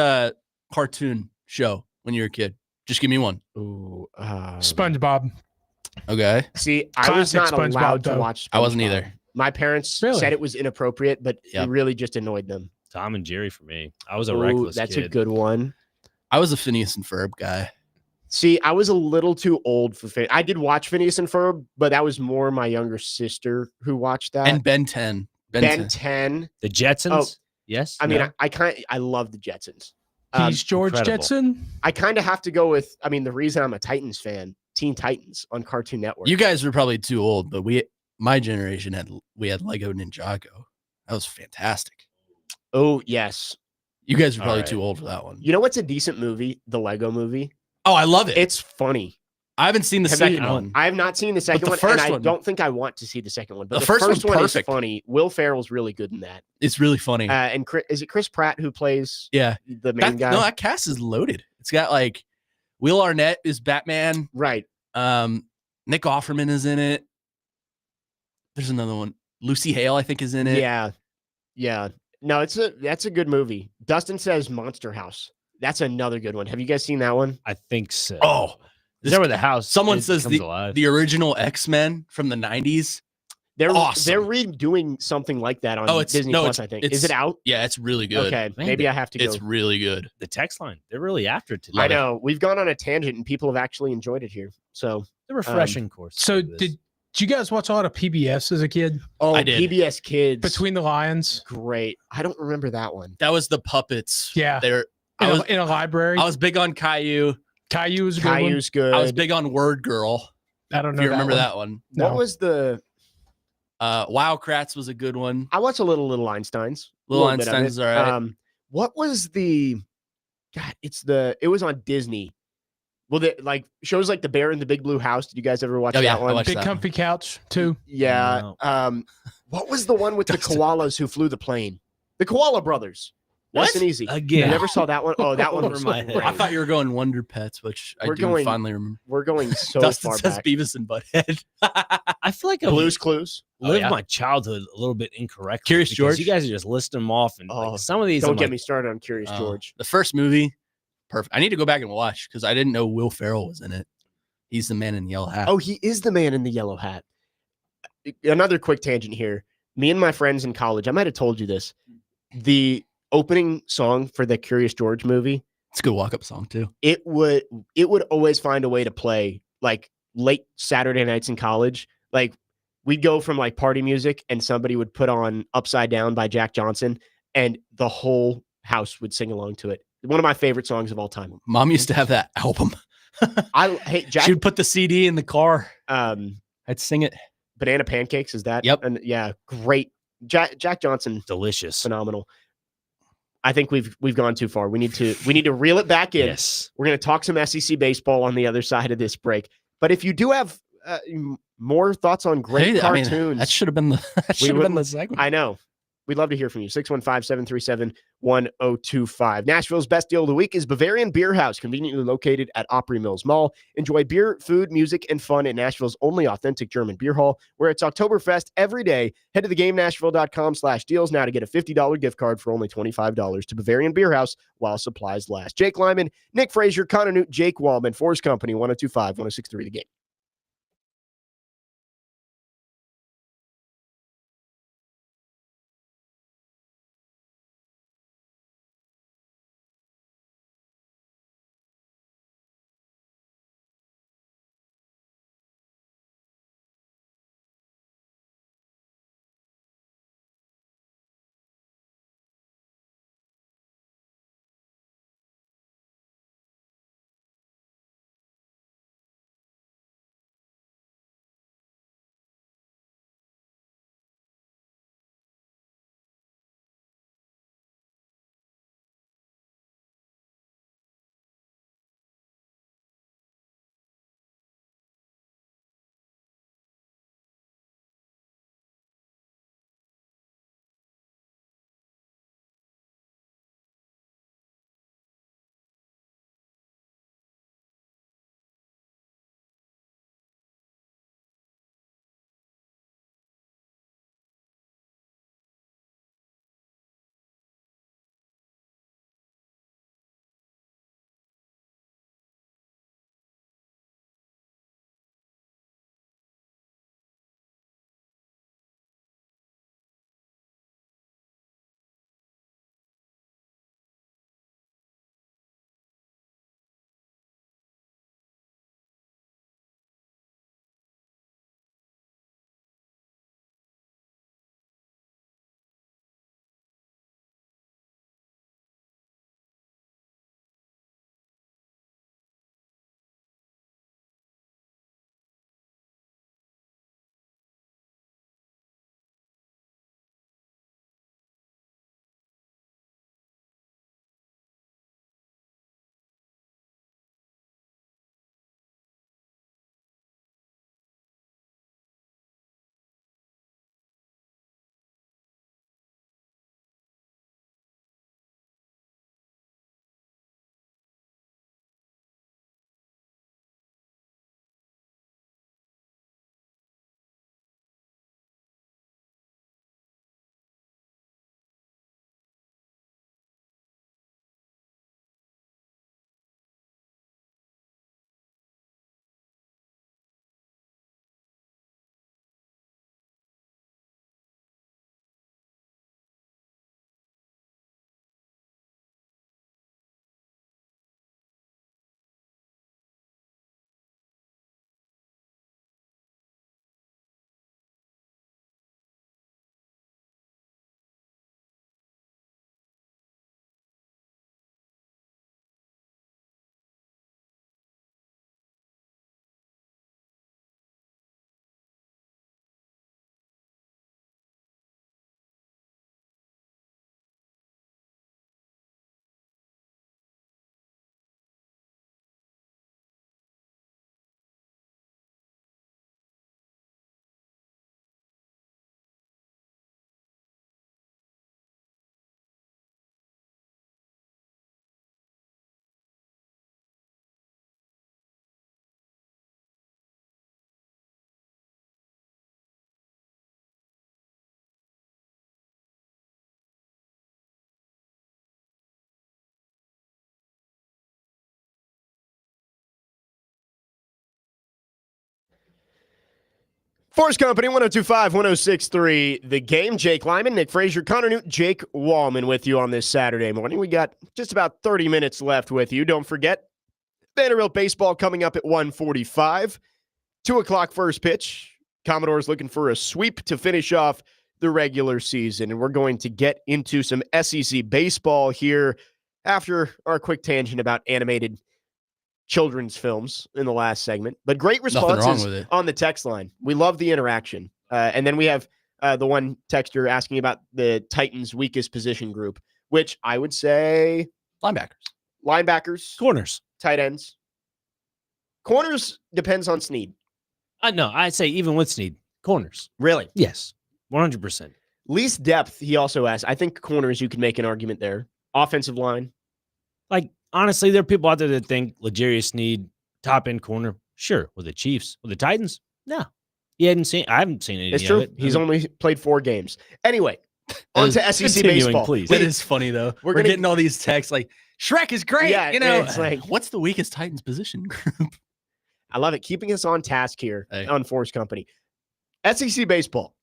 cartoon show when you were a kid? Just give me one. Ooh, SpongeBob. Okay. See, I was Classic not allowed SpongeBob, to though. watch. I wasn't SpongeBob. either. My parents Really? said it was inappropriate, but Yep. it really just annoyed them. Tom and Jerry for me. I was a Ooh, reckless that's kid. a good one. I was a Phineas and Ferb guy. See, I was a little too old for Phineas. I did watch Phineas and Ferb, but that was more my younger sister who watched that. And Ben 10. Ben 10. The Jetsons. Oh, Yes. I mean, No? I love the Jetsons. He's George incredible. Jetson. I kind of have to go with. I mean, the reason I'm a Titans fan, Teen Titans on Cartoon Network. You guys were probably too old, but my generation had Lego Ninjago. That was fantastic. Oh yes. You guys were All probably right. too old for that one. You know what's a decent movie? The Lego Movie. Oh, I love it. It's funny. I haven't seen the Have second you- one. I have not seen the second the one, first and I one- don't think I want to see the second one. But The the first first one's one is perfect. funny. Will Ferrell's really good in that. It's really funny. And is it Chris Pratt who plays yeah. the main guy? No, that cast is loaded. It's got like Will Arnett is Batman. Right. Nick Offerman is in it. There's another one. Lucy Hale, I think, is in it. Yeah. No, that's a good movie. Dustin says Monster House. That's another good one. Have you guys seen that one? I think so. Oh, is that where the house? Someone says the original X-Men from the 90s. They're awesome. redoing something like that on Disney Plus, I think. Is it out? Yeah, it's really good. Okay, maybe I have to go. It's really good. The text line, they're really after it today. I know. We've gone on a tangent and people have actually enjoyed it here. So the refreshing course. So did you guys watch a lot of PBS as a kid? Oh, I did. PBS Kids. Between the Lions. Great. I don't remember that one. That was the puppets. Yeah. I was in a library. I was big on Caillou. Caillou was a good one. Caillou's good. I was big on Word Girl. I don't know. If you remember that one. No. What was the Wow Kratts was a good one. I watched a Little Einsteins. Little Einsteins is all right. What was the God, it was on Disney. Well, shows like The Bear in the Big Blue House. Did you guys ever watch that one? Big Comfy Couch too. Yeah. No. What was the one with the koalas who flew the plane? The Koala Brothers. Nice and easy. Again. You never saw that one? Oh, that one was my head. I thought you were going Wonder Pets, which I finally remember. We're going so Dustin far says back. Beavis and Butthead. I feel like I Blue's Clues. lived my childhood a little bit incorrectly. Curious because George? You guys are just listing them off, and like, some of these. Don't get me started on Curious Oh. George. The first movie, perfect. I need to go back and watch because I didn't know Will Ferrell was in it. He's the man in the yellow hat. Oh, he is the man in the yellow hat. Another quick tangent here. Me and my friends in college, I might have told you this. The opening song for the Curious George movie, it's a good walk-up song too. It would always find a way to play like late Saturday nights in college. Like we'd go from like party music and somebody would put on Upside Down by Jack Johnson and the whole house would sing along to it. One of my favorite songs of all time. Mom used to have that album. Jack. She would put the CD in the car. I'd sing it. Banana Pancakes, is that? Yep. And yeah, great. Jack Johnson, delicious, phenomenal. I think we've gone too far. We need to reel it back in. Yes. We're going to talk some SEC baseball on the other side of this break. But if you do have more thoughts on great cartoons, that should have been the segment. I know. We'd love to hear from you. 615-737-1025. Nashville's best deal of the week is Bavarian Beer House, conveniently located at Opry Mills Mall. Enjoy beer, food, music, and fun at Nashville's only authentic German beer hall, where it's Oktoberfest every day. Head to thegamenashville.com/deals now to get a $50 gift card for only $25 to Bavarian Beer House while supplies last. Jake Lyman, Nick Frazier, Connor Newt, Jake Wallman, 4's Company, 1025, 1063 The Game. 4's Company, 102.5, 106.3. The Game. Jake Lyman, Nick Frazier, Connor Newt, Jake Wallman with you on this Saturday morning. We got just about 30 minutes left with you. Don't forget, Vanderbilt baseball coming up at 1:45. 2 o'clock first pitch. Commodores looking for a sweep to finish off the regular season. And we're going to get into some SEC baseball here after our quick tangent about animated children's films in the last segment. But great responses on the text line. We love the interaction. And then we have the one texter asking about the Titans' weakest position group, which I would say linebackers, corners, tight ends. Corners depends on Snead. No, I'd say even with Snead, corners. Really? Yes, 100%. Least depth, he also asked. I think corners, you could make an argument there. Offensive line. Like, honestly, there are people out there that think L'Jarius Snead, top end corner. Sure, with the Chiefs. With the Titans, no. I haven't seen anything It's true. of it. He's only played 4 games. Anyway, on to SEC baseball. Please. That is funny, though. We're getting all these texts like, Shrek is great. Yeah, it's like, what's the weakest Titans position group? I love it. Keeping us on task here on 4's Company. SEC baseball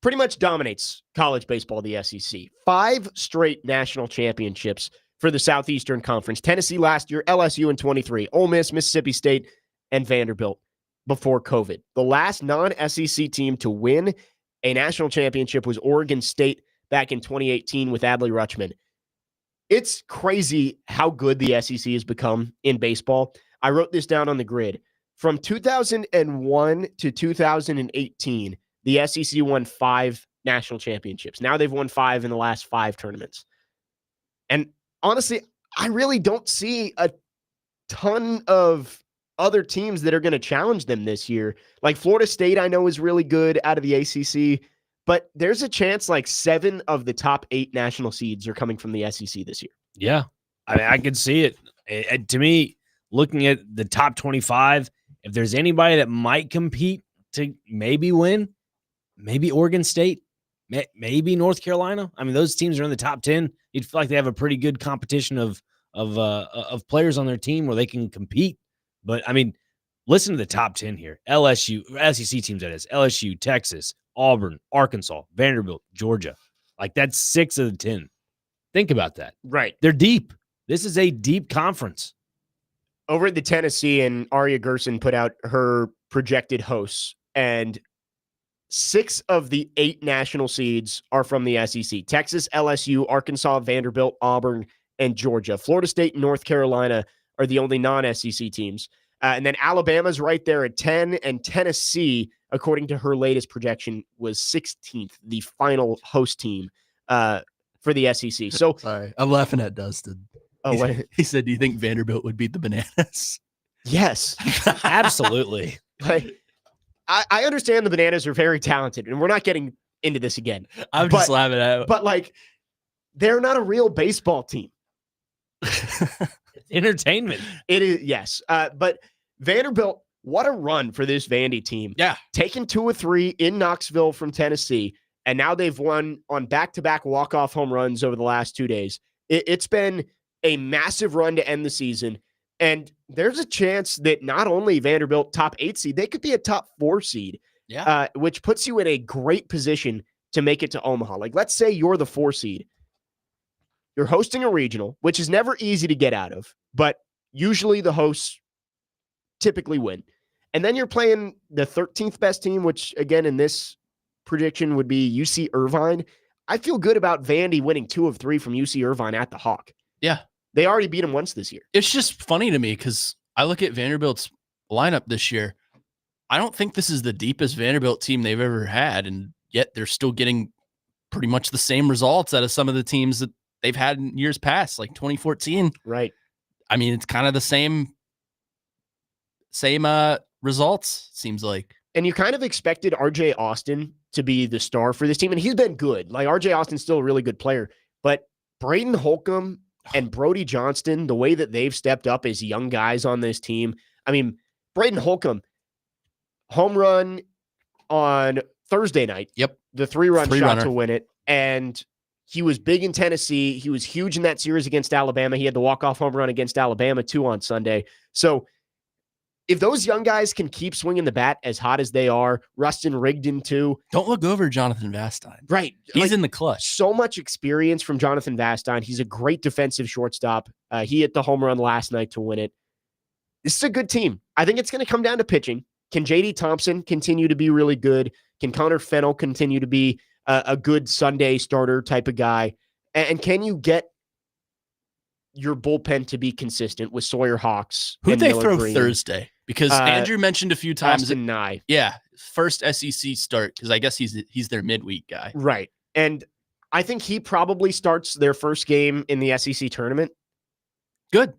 pretty much dominates college baseball, the SEC. 5 straight national championships for the Southeastern Conference. Tennessee last year, LSU in 23, Ole Miss, Mississippi State, and Vanderbilt before COVID. The last non-SEC team to win a national championship was Oregon State back in 2018 with Adley Rutschman. It's crazy how good the SEC has become in baseball. I wrote this down on the grid. From 2001 to 2018, the SEC won 5 national championships. Now they've won 5 in the last 5 tournaments. And honestly, I really don't see a ton of other teams that are going to challenge them this year. Like Florida State, I know is really good out of the ACC, but there's a chance like 7 of the top 8 national seeds are coming from the SEC this year. Yeah, I mean, I could see it. To me, looking at the top 25, if there's anybody that might compete to maybe win, maybe Oregon State, maybe North Carolina. I mean, those teams are in the top 10. You'd feel like they have a pretty good competition of players on their team where they can compete. But I mean, listen to the top 10 here. LSU, SEC teams that is, LSU, Texas, Auburn, Arkansas, Vanderbilt, Georgia. Like that's 6 of the 10. Think about that. Right. They're deep. This is a deep conference. Over at the Tennessee, and Aria Gerson put out her projected hosts, and 6 of the 8 national seeds are from the SEC. Texas, LSU, Arkansas, Vanderbilt, Auburn, and Georgia. Florida State and North Carolina are the only non-SEC teams. And then Alabama's right there at 10, and Tennessee, according to her latest projection, was 16th, the final host team for the SEC. So sorry, I'm laughing at Dustin. Oh, he said, "Do you think Vanderbilt would beat the Bananas?" Yes, absolutely. Like, I understand the Bananas are very talented, and we're not getting into this again. I'm just laughing at it. But like, they're not a real baseball team. Entertainment. It is, yes. But Vanderbilt, what a run for this Vandy team. Yeah. Taking 2 or 3 in Knoxville from Tennessee, and now they've won on back-to-back walk-off home runs over the last 2 days. It's been a massive run to end the season, and there's a chance that not only Vanderbilt top 8 seed, they could be a top 4 seed, which puts you in a great position to make it to Omaha. Like, let's say you're the 4 seed. You're hosting a regional, which is never easy to get out of, but usually the hosts typically win. And then you're playing the 13th best team, which, again, in this prediction would be UC Irvine. I feel good about Vandy winning 2 of 3 from UC Irvine at the Hawk. Yeah. They already beat them once this year. It's just funny to me because I look at Vanderbilt's lineup this year. I don't think this is the deepest Vanderbilt team they've ever had, and yet they're still getting pretty much the same results out of some of the teams that they've had in years past, like 2014. Right. I mean, it's kind of the same results, seems like. And you kind of expected RJ Austin to be the star for this team, and he's been good. Like, RJ Austin's still a really good player, but Braden Holcomb and Brody Johnston, the way that they've stepped up as young guys on this team. I mean, Braden Holcomb, home run on Thursday night. Yep. The 3-run shot to win it. And he was big in Tennessee. He was huge in that series against Alabama. He had the walk-off home run against Alabama, too, on Sunday. So if those young guys can keep swinging the bat as hot as they are, Rustin Rigdon too. Don't look over Jonathan Vastine. Right. He's in the clutch. So much experience from Jonathan Vastine. He's a great defensive shortstop. He hit the home run last night to win it. This is a good team. I think it's going to come down to pitching. Can J.D. Thompson continue to be really good? Can Connor Fennell continue to be a good Sunday starter type of guy? And can you get your bullpen to be consistent with Sawyer Hawks? Who'd they Miller throw Green? Thursday? Because Andrew mentioned a few times. Austin Nye. Yeah, first SEC start, because I guess he's their midweek guy. Right. And I think he probably starts their first game in the SEC tournament. Good.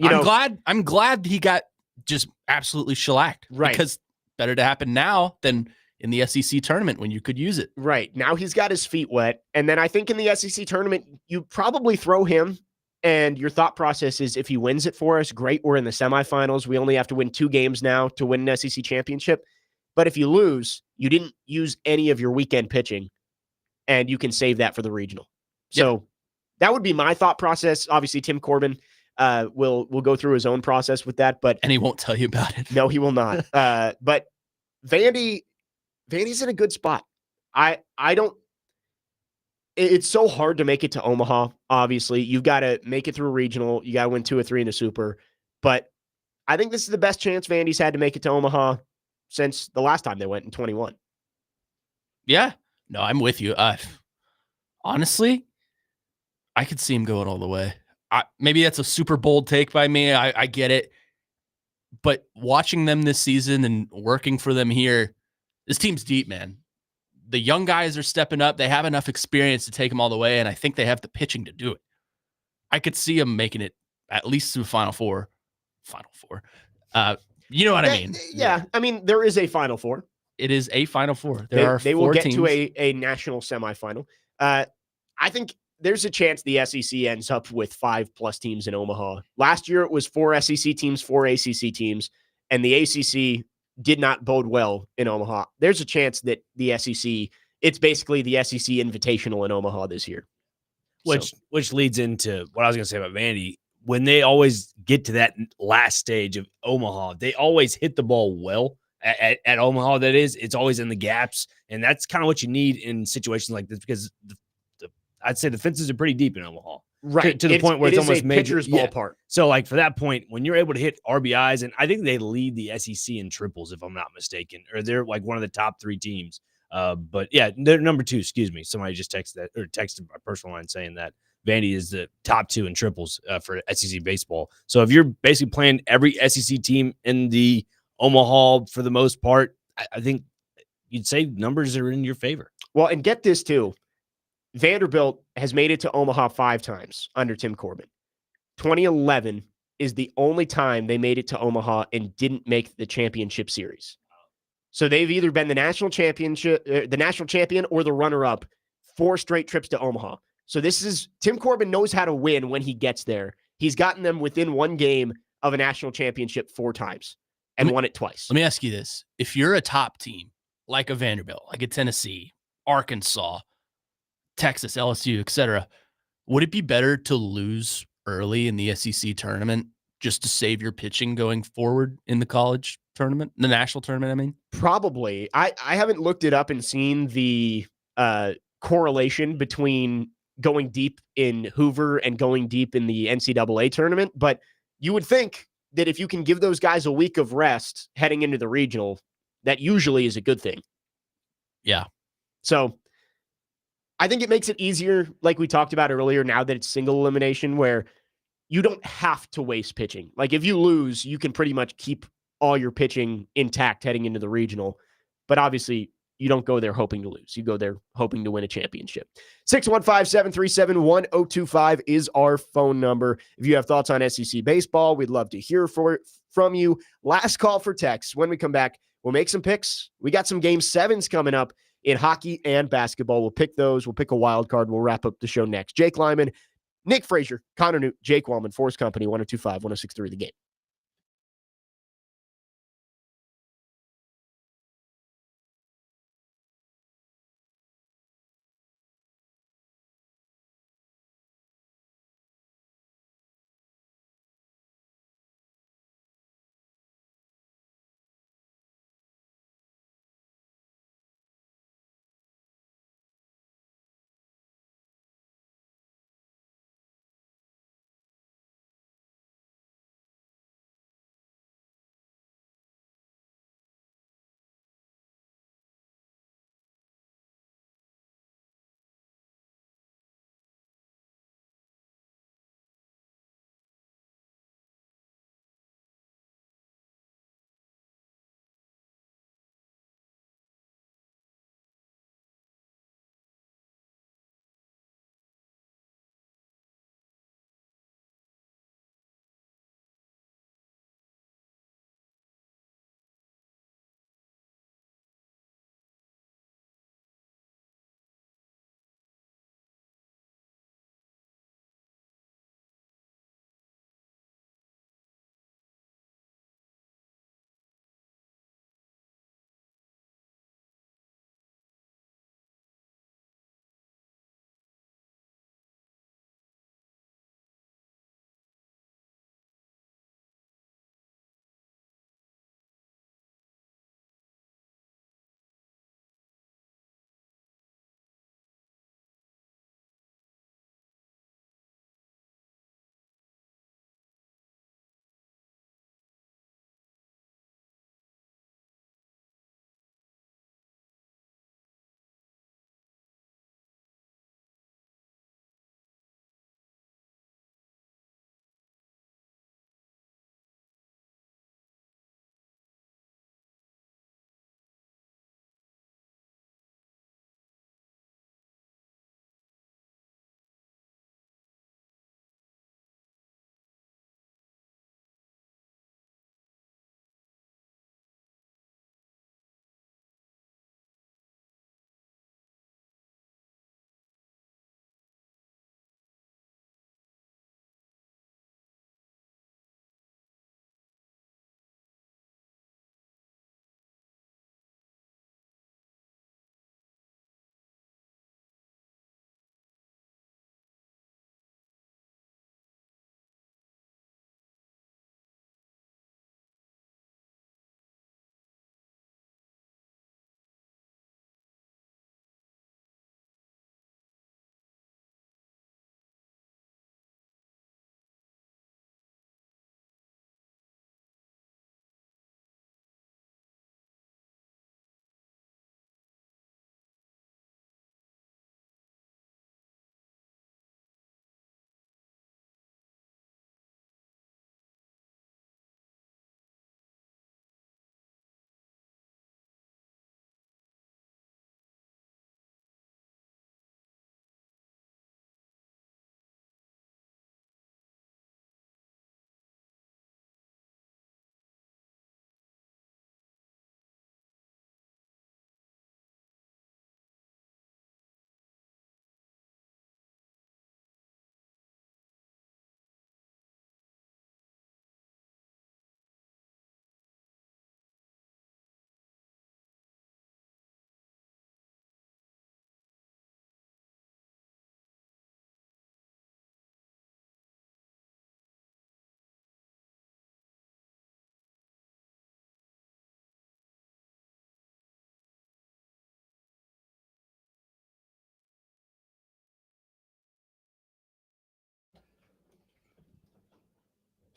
I'm glad he got just absolutely shellacked. Right. Because better to happen now than in the SEC tournament when you could use it. Right. Now he's got his feet wet. And then I think in the SEC tournament, you probably throw him. And your thought process is if he wins it for us, great. We're in the semifinals. We only have to win 2 games now to win an SEC championship. But if you lose, you didn't use any of your weekend pitching, and you can save that for the regional. So that would be my thought process. Obviously, Tim Corbin will go through his own process with that, and he won't tell you about it. No, he will not. But Vandy's in a good spot. I don't. It's so hard to make it to Omaha. Obviously, you've got to make it through a regional. You got to win 2 or 3 in a super. But I think this is the best chance Vandy's had to make it to Omaha since the last time they went in 21. Yeah. No, I'm with you. Honestly, I could see him going all the way. Maybe that's a super bold take by me. I get it. But watching them this season and working for them here, this team's deep, man. The young guys are stepping up. They have enough experience to take them all the way, and I think they have the pitching to do it. I could see them making it at least to Final Four. You know what I mean? Yeah. I mean, there is a Final Four. It is a Final Four. They will get to a national semifinal. I think there's a chance the SEC ends up with 5+ teams in Omaha. Last year, it was 4 SEC teams, 4 ACC teams, and the ACC did not bode well in Omaha. There's a chance that the SEC, it's basically the SEC Invitational in Omaha this year. Which leads into what I was going to say about Vandy. When they always get to that last stage of Omaha, they always hit the ball well at Omaha. That is, it's always in the gaps. And that's kind of what you need in situations like this, because I'd say the fences are pretty deep in Omaha. Right. To the point where it's almost a pitcher's ballpark. So, like, for that point, when you're able to hit RBIs, and I think they lead the SEC in triples, if I'm not mistaken, or they're like one of the top 3 teams. But yeah, they're number 2. Excuse me. Somebody just texted my personal line saying that Vandy is the top 2 in triples for SEC baseball. So if you're basically playing every SEC team in the Omaha for the most part, I think you'd say numbers are in your favor. Well, and get this too. Vanderbilt has made it to Omaha 5 times under Tim Corbin. 2011 is the only time they made it to Omaha and didn't make the championship series. So they've either been the national champion or the runner-up 4 straight trips to Omaha. So Tim Corbin knows how to win when he gets there. He's gotten them within 1 game of a national championship 4 times and won it twice. Let me ask you this. If you're a top team, like a Vanderbilt, like a Tennessee, Arkansas, Texas, LSU, etc., would it be better to lose early in the SEC tournament just to save your pitching going forward in the college tournament, the national tournament, I mean? Probably. I haven't looked it up and seen the correlation between going deep in Hoover and going deep in the NCAA tournament, but you would think that if you can give those guys a week of rest heading into the regional, that usually is a good thing. Yeah. So I think it makes it easier, like we talked about earlier, now that it's single elimination, where you don't have to waste pitching. Like if you lose, you can pretty much keep all your pitching intact heading into the regional. But obviously, you don't go there hoping to lose. You go there hoping to win a championship. 615-737-1025 is our phone number. If you have thoughts on SEC baseball, we'd love to hear from you. Last call for texts. When we come back, we'll make some picks. We got some Game 7s coming up in hockey and basketball. We'll pick those. We'll pick a wild card. We'll wrap up the show next. Jake Lyman, Nick Frazier, Connor Newt, Jake Wellman, 4's Company, 1025, 1063 The Game.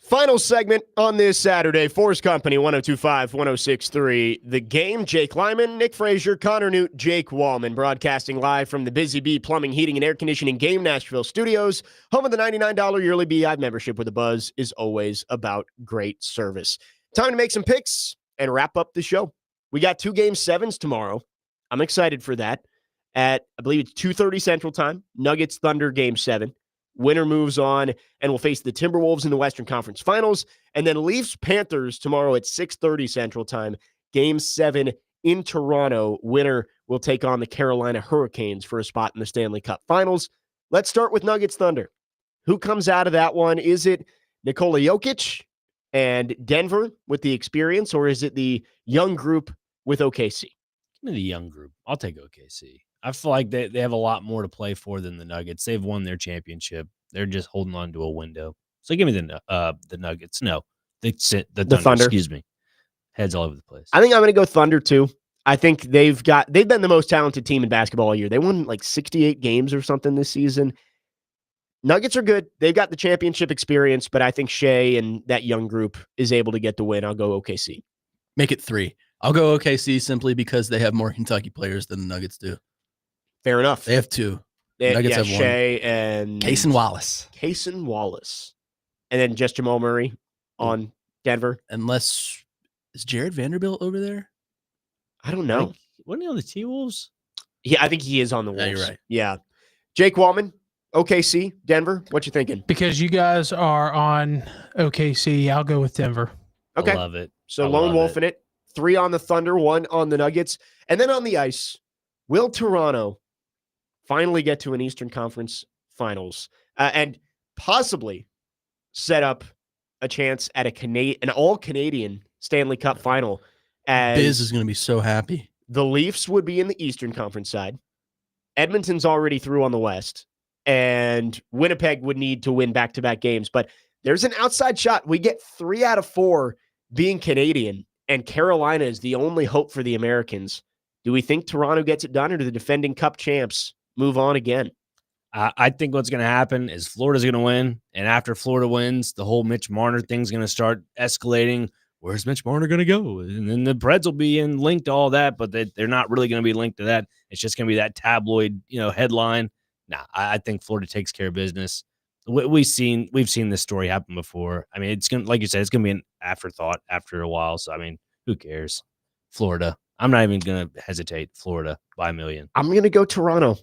Final segment on this Saturday. 4's Company, 102.5, 106.3. The Game. Jake Lyman, Nick Frazier, Connor Newt, Jake Wallman, broadcasting live from the Busy Bee Plumbing, Heating, and Air Conditioning Game Nashville studios. Home of the $99 yearly Beehive membership, where the buzz is always about great service. Time to make some picks and wrap up the show. We got 2 Game 7s tomorrow. I'm excited for that. At, I believe it's 2:30 Central Time, Nuggets Thunder Game 7. Winner moves on and will face the Timberwolves in the Western Conference Finals. And then Leafs Panthers tomorrow at 6:30 Central Time. Game 7 in Toronto. Winner will take on the Carolina Hurricanes for a spot in the Stanley Cup Finals. Let's start with Nuggets Thunder. Who comes out of that one? Is it Nikola Jokic and Denver with the experience, or is it the young group with OKC? Give me the young group. I'll take OKC. I feel like they have a lot more to play for than the Nuggets. They've won their championship. They're just holding on to a window. So give me the Nuggets. No, the Thunder. Excuse me. Heads all over the place. I think I'm going to go Thunder too. I think they've been the most talented team in basketball all year. They won like 68 games or something this season. Nuggets are good. They've got the championship experience, but I think Shea and that young group is able to get the win. I'll go OKC. Make it 3. I'll go OKC simply because they have more Kentucky players than the Nuggets do. Fair enough. They have 2. Nuggets have Shea and Cason Wallace. Cason Wallace. And then just Jamal Murray on Denver. Unless, is Jared Vanderbilt over there? I don't know. Wasn't he on the T-Wolves? Yeah, I think he is on the Wolves. Yeah, you're right. Yeah. Jake Wallman, OKC, Denver. What you thinking? Because you guys are on OKC, I'll go with Denver. Okay. I love it. So lone wolf in it. 3 on the Thunder, 1 on the Nuggets. And then on the ice, will Toronto finally get to an Eastern Conference Finals and possibly set up a chance at an all-Canadian Stanley Cup Final? As Biz is going to be so happy. The Leafs would be in the Eastern Conference side. Edmonton's already through on the West. And Winnipeg would need to win back-to-back games. But there's an outside shot. We get 3 out of 4 being Canadian, and Carolina is the only hope for the Americans. Do we think Toronto gets it done, or do the defending Cup champs move on again? I think what's going to happen is Florida's going to win. And after Florida wins, the whole Mitch Marner thing's going to start escalating. Where's Mitch Marner going to go? And then the Preds will be linked to all that, but they're not really going to be linked to that. It's just going to be that tabloid, headline. Nah, I think Florida takes care of business. We've seen this story happen before. I mean, it's going to, like you said, it's going to be an afterthought after a while. So, I mean, who cares? Florida. I'm not even going to hesitate. Florida by a million. I'm going to go Toronto.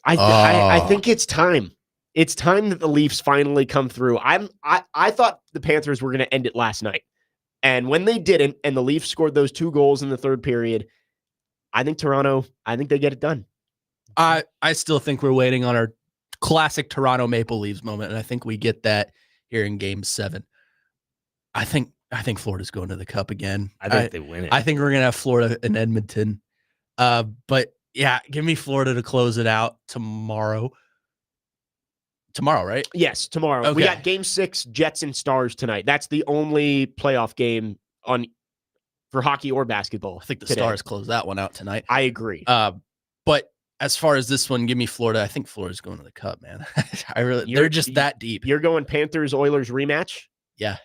I think it's time. It's time that the Leafs finally come through. I thought the Panthers were going to end it last night. And when they didn't, and the Leafs scored those 2 goals in the third period, I think they get it done. I still think we're waiting on our classic Toronto Maple Leafs moment, and I think we get that here in Game 7. I think Florida's going to the Cup again. I think they win it. I think we're going to have Florida and Edmonton. But yeah, give me Florida to close it out tomorrow. Tomorrow, right? Yes, tomorrow. Okay. We got Game 6, Jets and Stars tonight. That's the only playoff game for hockey or basketball. I think the Stars close that one out tonight. I agree. But as far as this one, give me Florida. I think Florida's going to the Cup, man. They're just that deep. You're going Panthers-Oilers rematch? Yeah.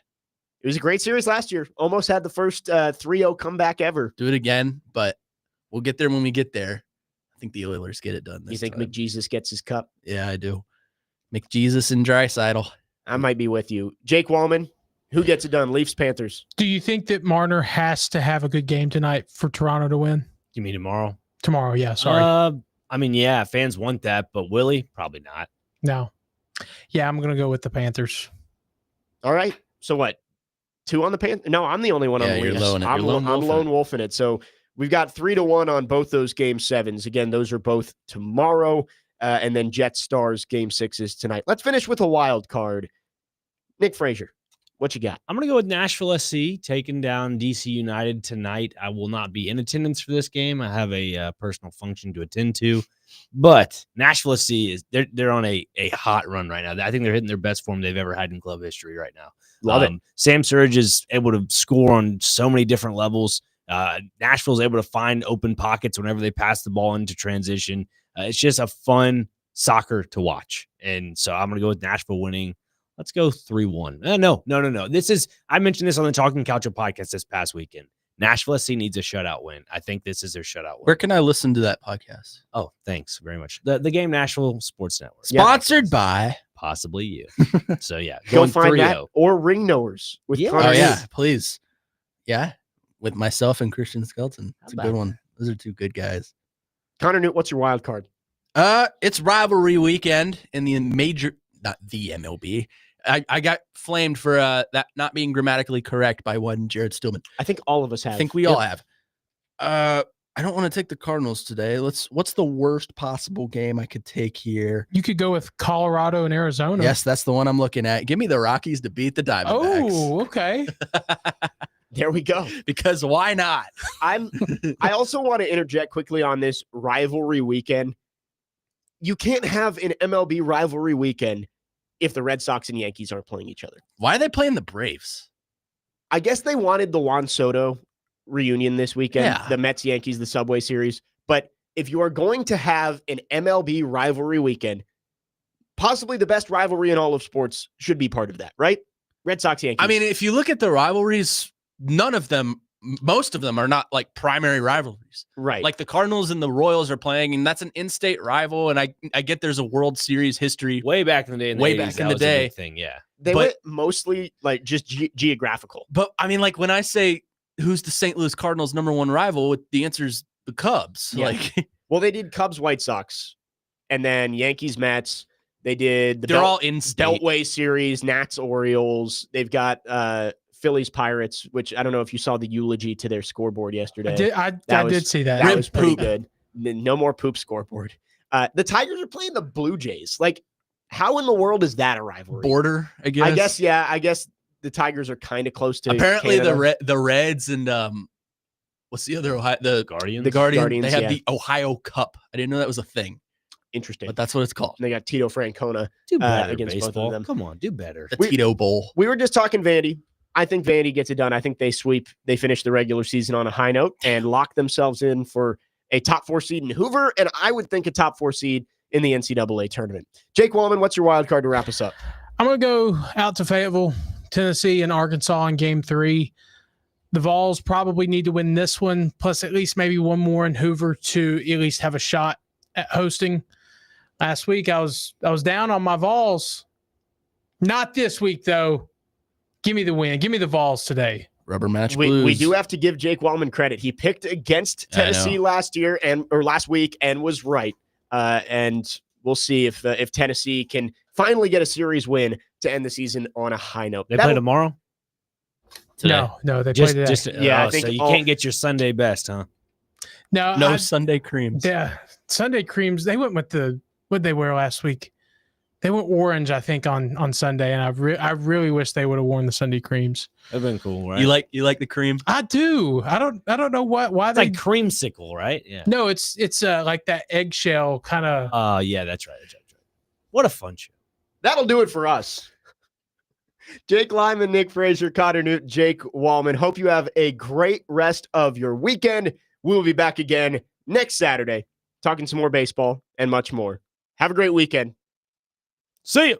It was a great series last year. Almost had the first 3-0 comeback ever. Do it again, but we'll get there when we get there. I think the Oilers get it done this You think time. McJesus gets his cup? Yeah, I do. McJesus and Draisaitl. I might be with you. Jake Wallman, who gets it done? Leafs, Panthers. Do you think that Marner has to have a good game tonight for Toronto to win? You mean tomorrow? Tomorrow, yeah. Sorry. I mean, yeah, fans want that, but will he? Probably not. No. Yeah, I'm going to go with the Panthers. All right. So what? 2 on the Panthers? No, I'm the only one on the Leafs. I'm lone wolfing it. So we've got 3-1 on both those Game 7s. Again, those are both tomorrow. And then Jets Stars Game 6 is tonight. Let's finish with a wild card. Nick Frazier, what you got? I'm going to go with Nashville SC taking down DC United tonight. I will not be in attendance for this game. I have a personal function to attend to. But Nashville SC they're on a hot run right now. I think they're hitting their best form they've ever had in club history right now. Love it. Sam Surge is able to score on so many different levels. Nashville's able to find open pockets whenever they pass the ball into transition. It's just a fun soccer to watch. And so I'm going to go with Nashville winning Let's go 3-1. No. I mentioned this on the Talking Couch podcast this past weekend. Nashville SC needs a shutout win. I think this is their shutout win. Where can I listen to that podcast? Oh, thanks very much. The Game Nashville Sports Network. Sponsored by possibly you. So yeah, go find 3-0. That or Ring Knowers with Connor. Oh yeah, please. Yeah, with myself and Christian Skelton. It's a good one. Those are two good guys. Connor Newt, what's your wild card? It's rivalry weekend in the not the MLB. I got flamed for that not being grammatically correct by one Jared Stillman. I think all of us have. I think we all have. I don't want to take the Cardinals today. What's the worst possible game I could take here? You could go with Colorado and Arizona. Yes, that's the one I'm looking at. Give me the Rockies to beat the Diamondbacks. Oh, okay. There we go. Because why not? I also want to interject quickly on this rivalry weekend. You can't have an MLB rivalry weekend if the Red Sox and Yankees aren't playing each other. Why are they playing the Braves? I guess they wanted the Juan Soto reunion this weekend, Yeah. the Mets-Yankees, the Subway Series. But if you are going to have an MLB rivalry weekend, possibly the best rivalry in all of sports should be part of that, right? Red Sox, Yankees. I mean, if you look at the rivalries, most of them are not like primary rivalries. Right. Like the Cardinals and the Royals are playing, and that's an in-state rival. And I get there's a World Series history. Way back in the day. Way back in the day. Thing, yeah. They went mostly like just geographical. But I mean, like when I say who's the St. Louis Cardinals' #1 rival, the answer is the Cubs. Yeah. Like, well, they did Cubs, White Sox, and then Yankees, Mets. They did they're all in-state. Beltway Series, Nats, Orioles. They've got Phillies, Pirates, which I don't know if you saw the eulogy to their scoreboard yesterday. I did see that. That was pretty good. No more poop scoreboard. The Tigers are playing the Blue Jays. Like, how in the world is that a rivalry? Border, I guess. I guess the Tigers are kind of close to. Apparently, Canada. the Reds and what's the other Ohio? The Guardians. The Guardians. They have yeah. the Ohio Cup. I didn't know that was a thing. Interesting. But that's what it's called. And they got Tito Francona Do better, against baseball. both of them. Come on, do better. The Tito Bowl. We were just talking Vandy. I think Vandy gets it done. I think they sweep. They finish the regular season on a high note and lock themselves in for a top 4 seed in Hoover, and I would think a top 4 seed in the NCAA tournament. Jake Wallman, what's your wild card to wrap us up? I'm going to go out to Fayetteville, Tennessee, and Arkansas in Game 3. The Vols probably need to win this one, plus at least maybe one more in Hoover to at least have a shot at hosting. Last week, I was down on my Vols. Not this week, though. Give me the win. Give me the Vols today. Rubber match blues. We do have to give Jake Wallman credit. He picked against Tennessee last week and was right. And we'll see if Tennessee can finally get a series win to end the season on a high note. They play tomorrow? Today. No, they play today. I think so you can't get your Sunday best, huh? No, Sunday creams. Yeah, Sunday creams. They went with what they wear last week. They went orange, I think, on Sunday, and I really wish they would have worn the Sunday creams. That'd been cool, right? You like the cream? I do. I don't know why it's they like creamsicle, right? Yeah. No, it's like that eggshell kind of. Yeah, that's right. What a fun show. That'll do it for us. Jake Lyman, Nick Frazier, Connor Newt, Jake Wallman. Hope you have a great rest of your weekend. We will be back again next Saturday, talking some more baseball and much more. Have a great weekend. See you.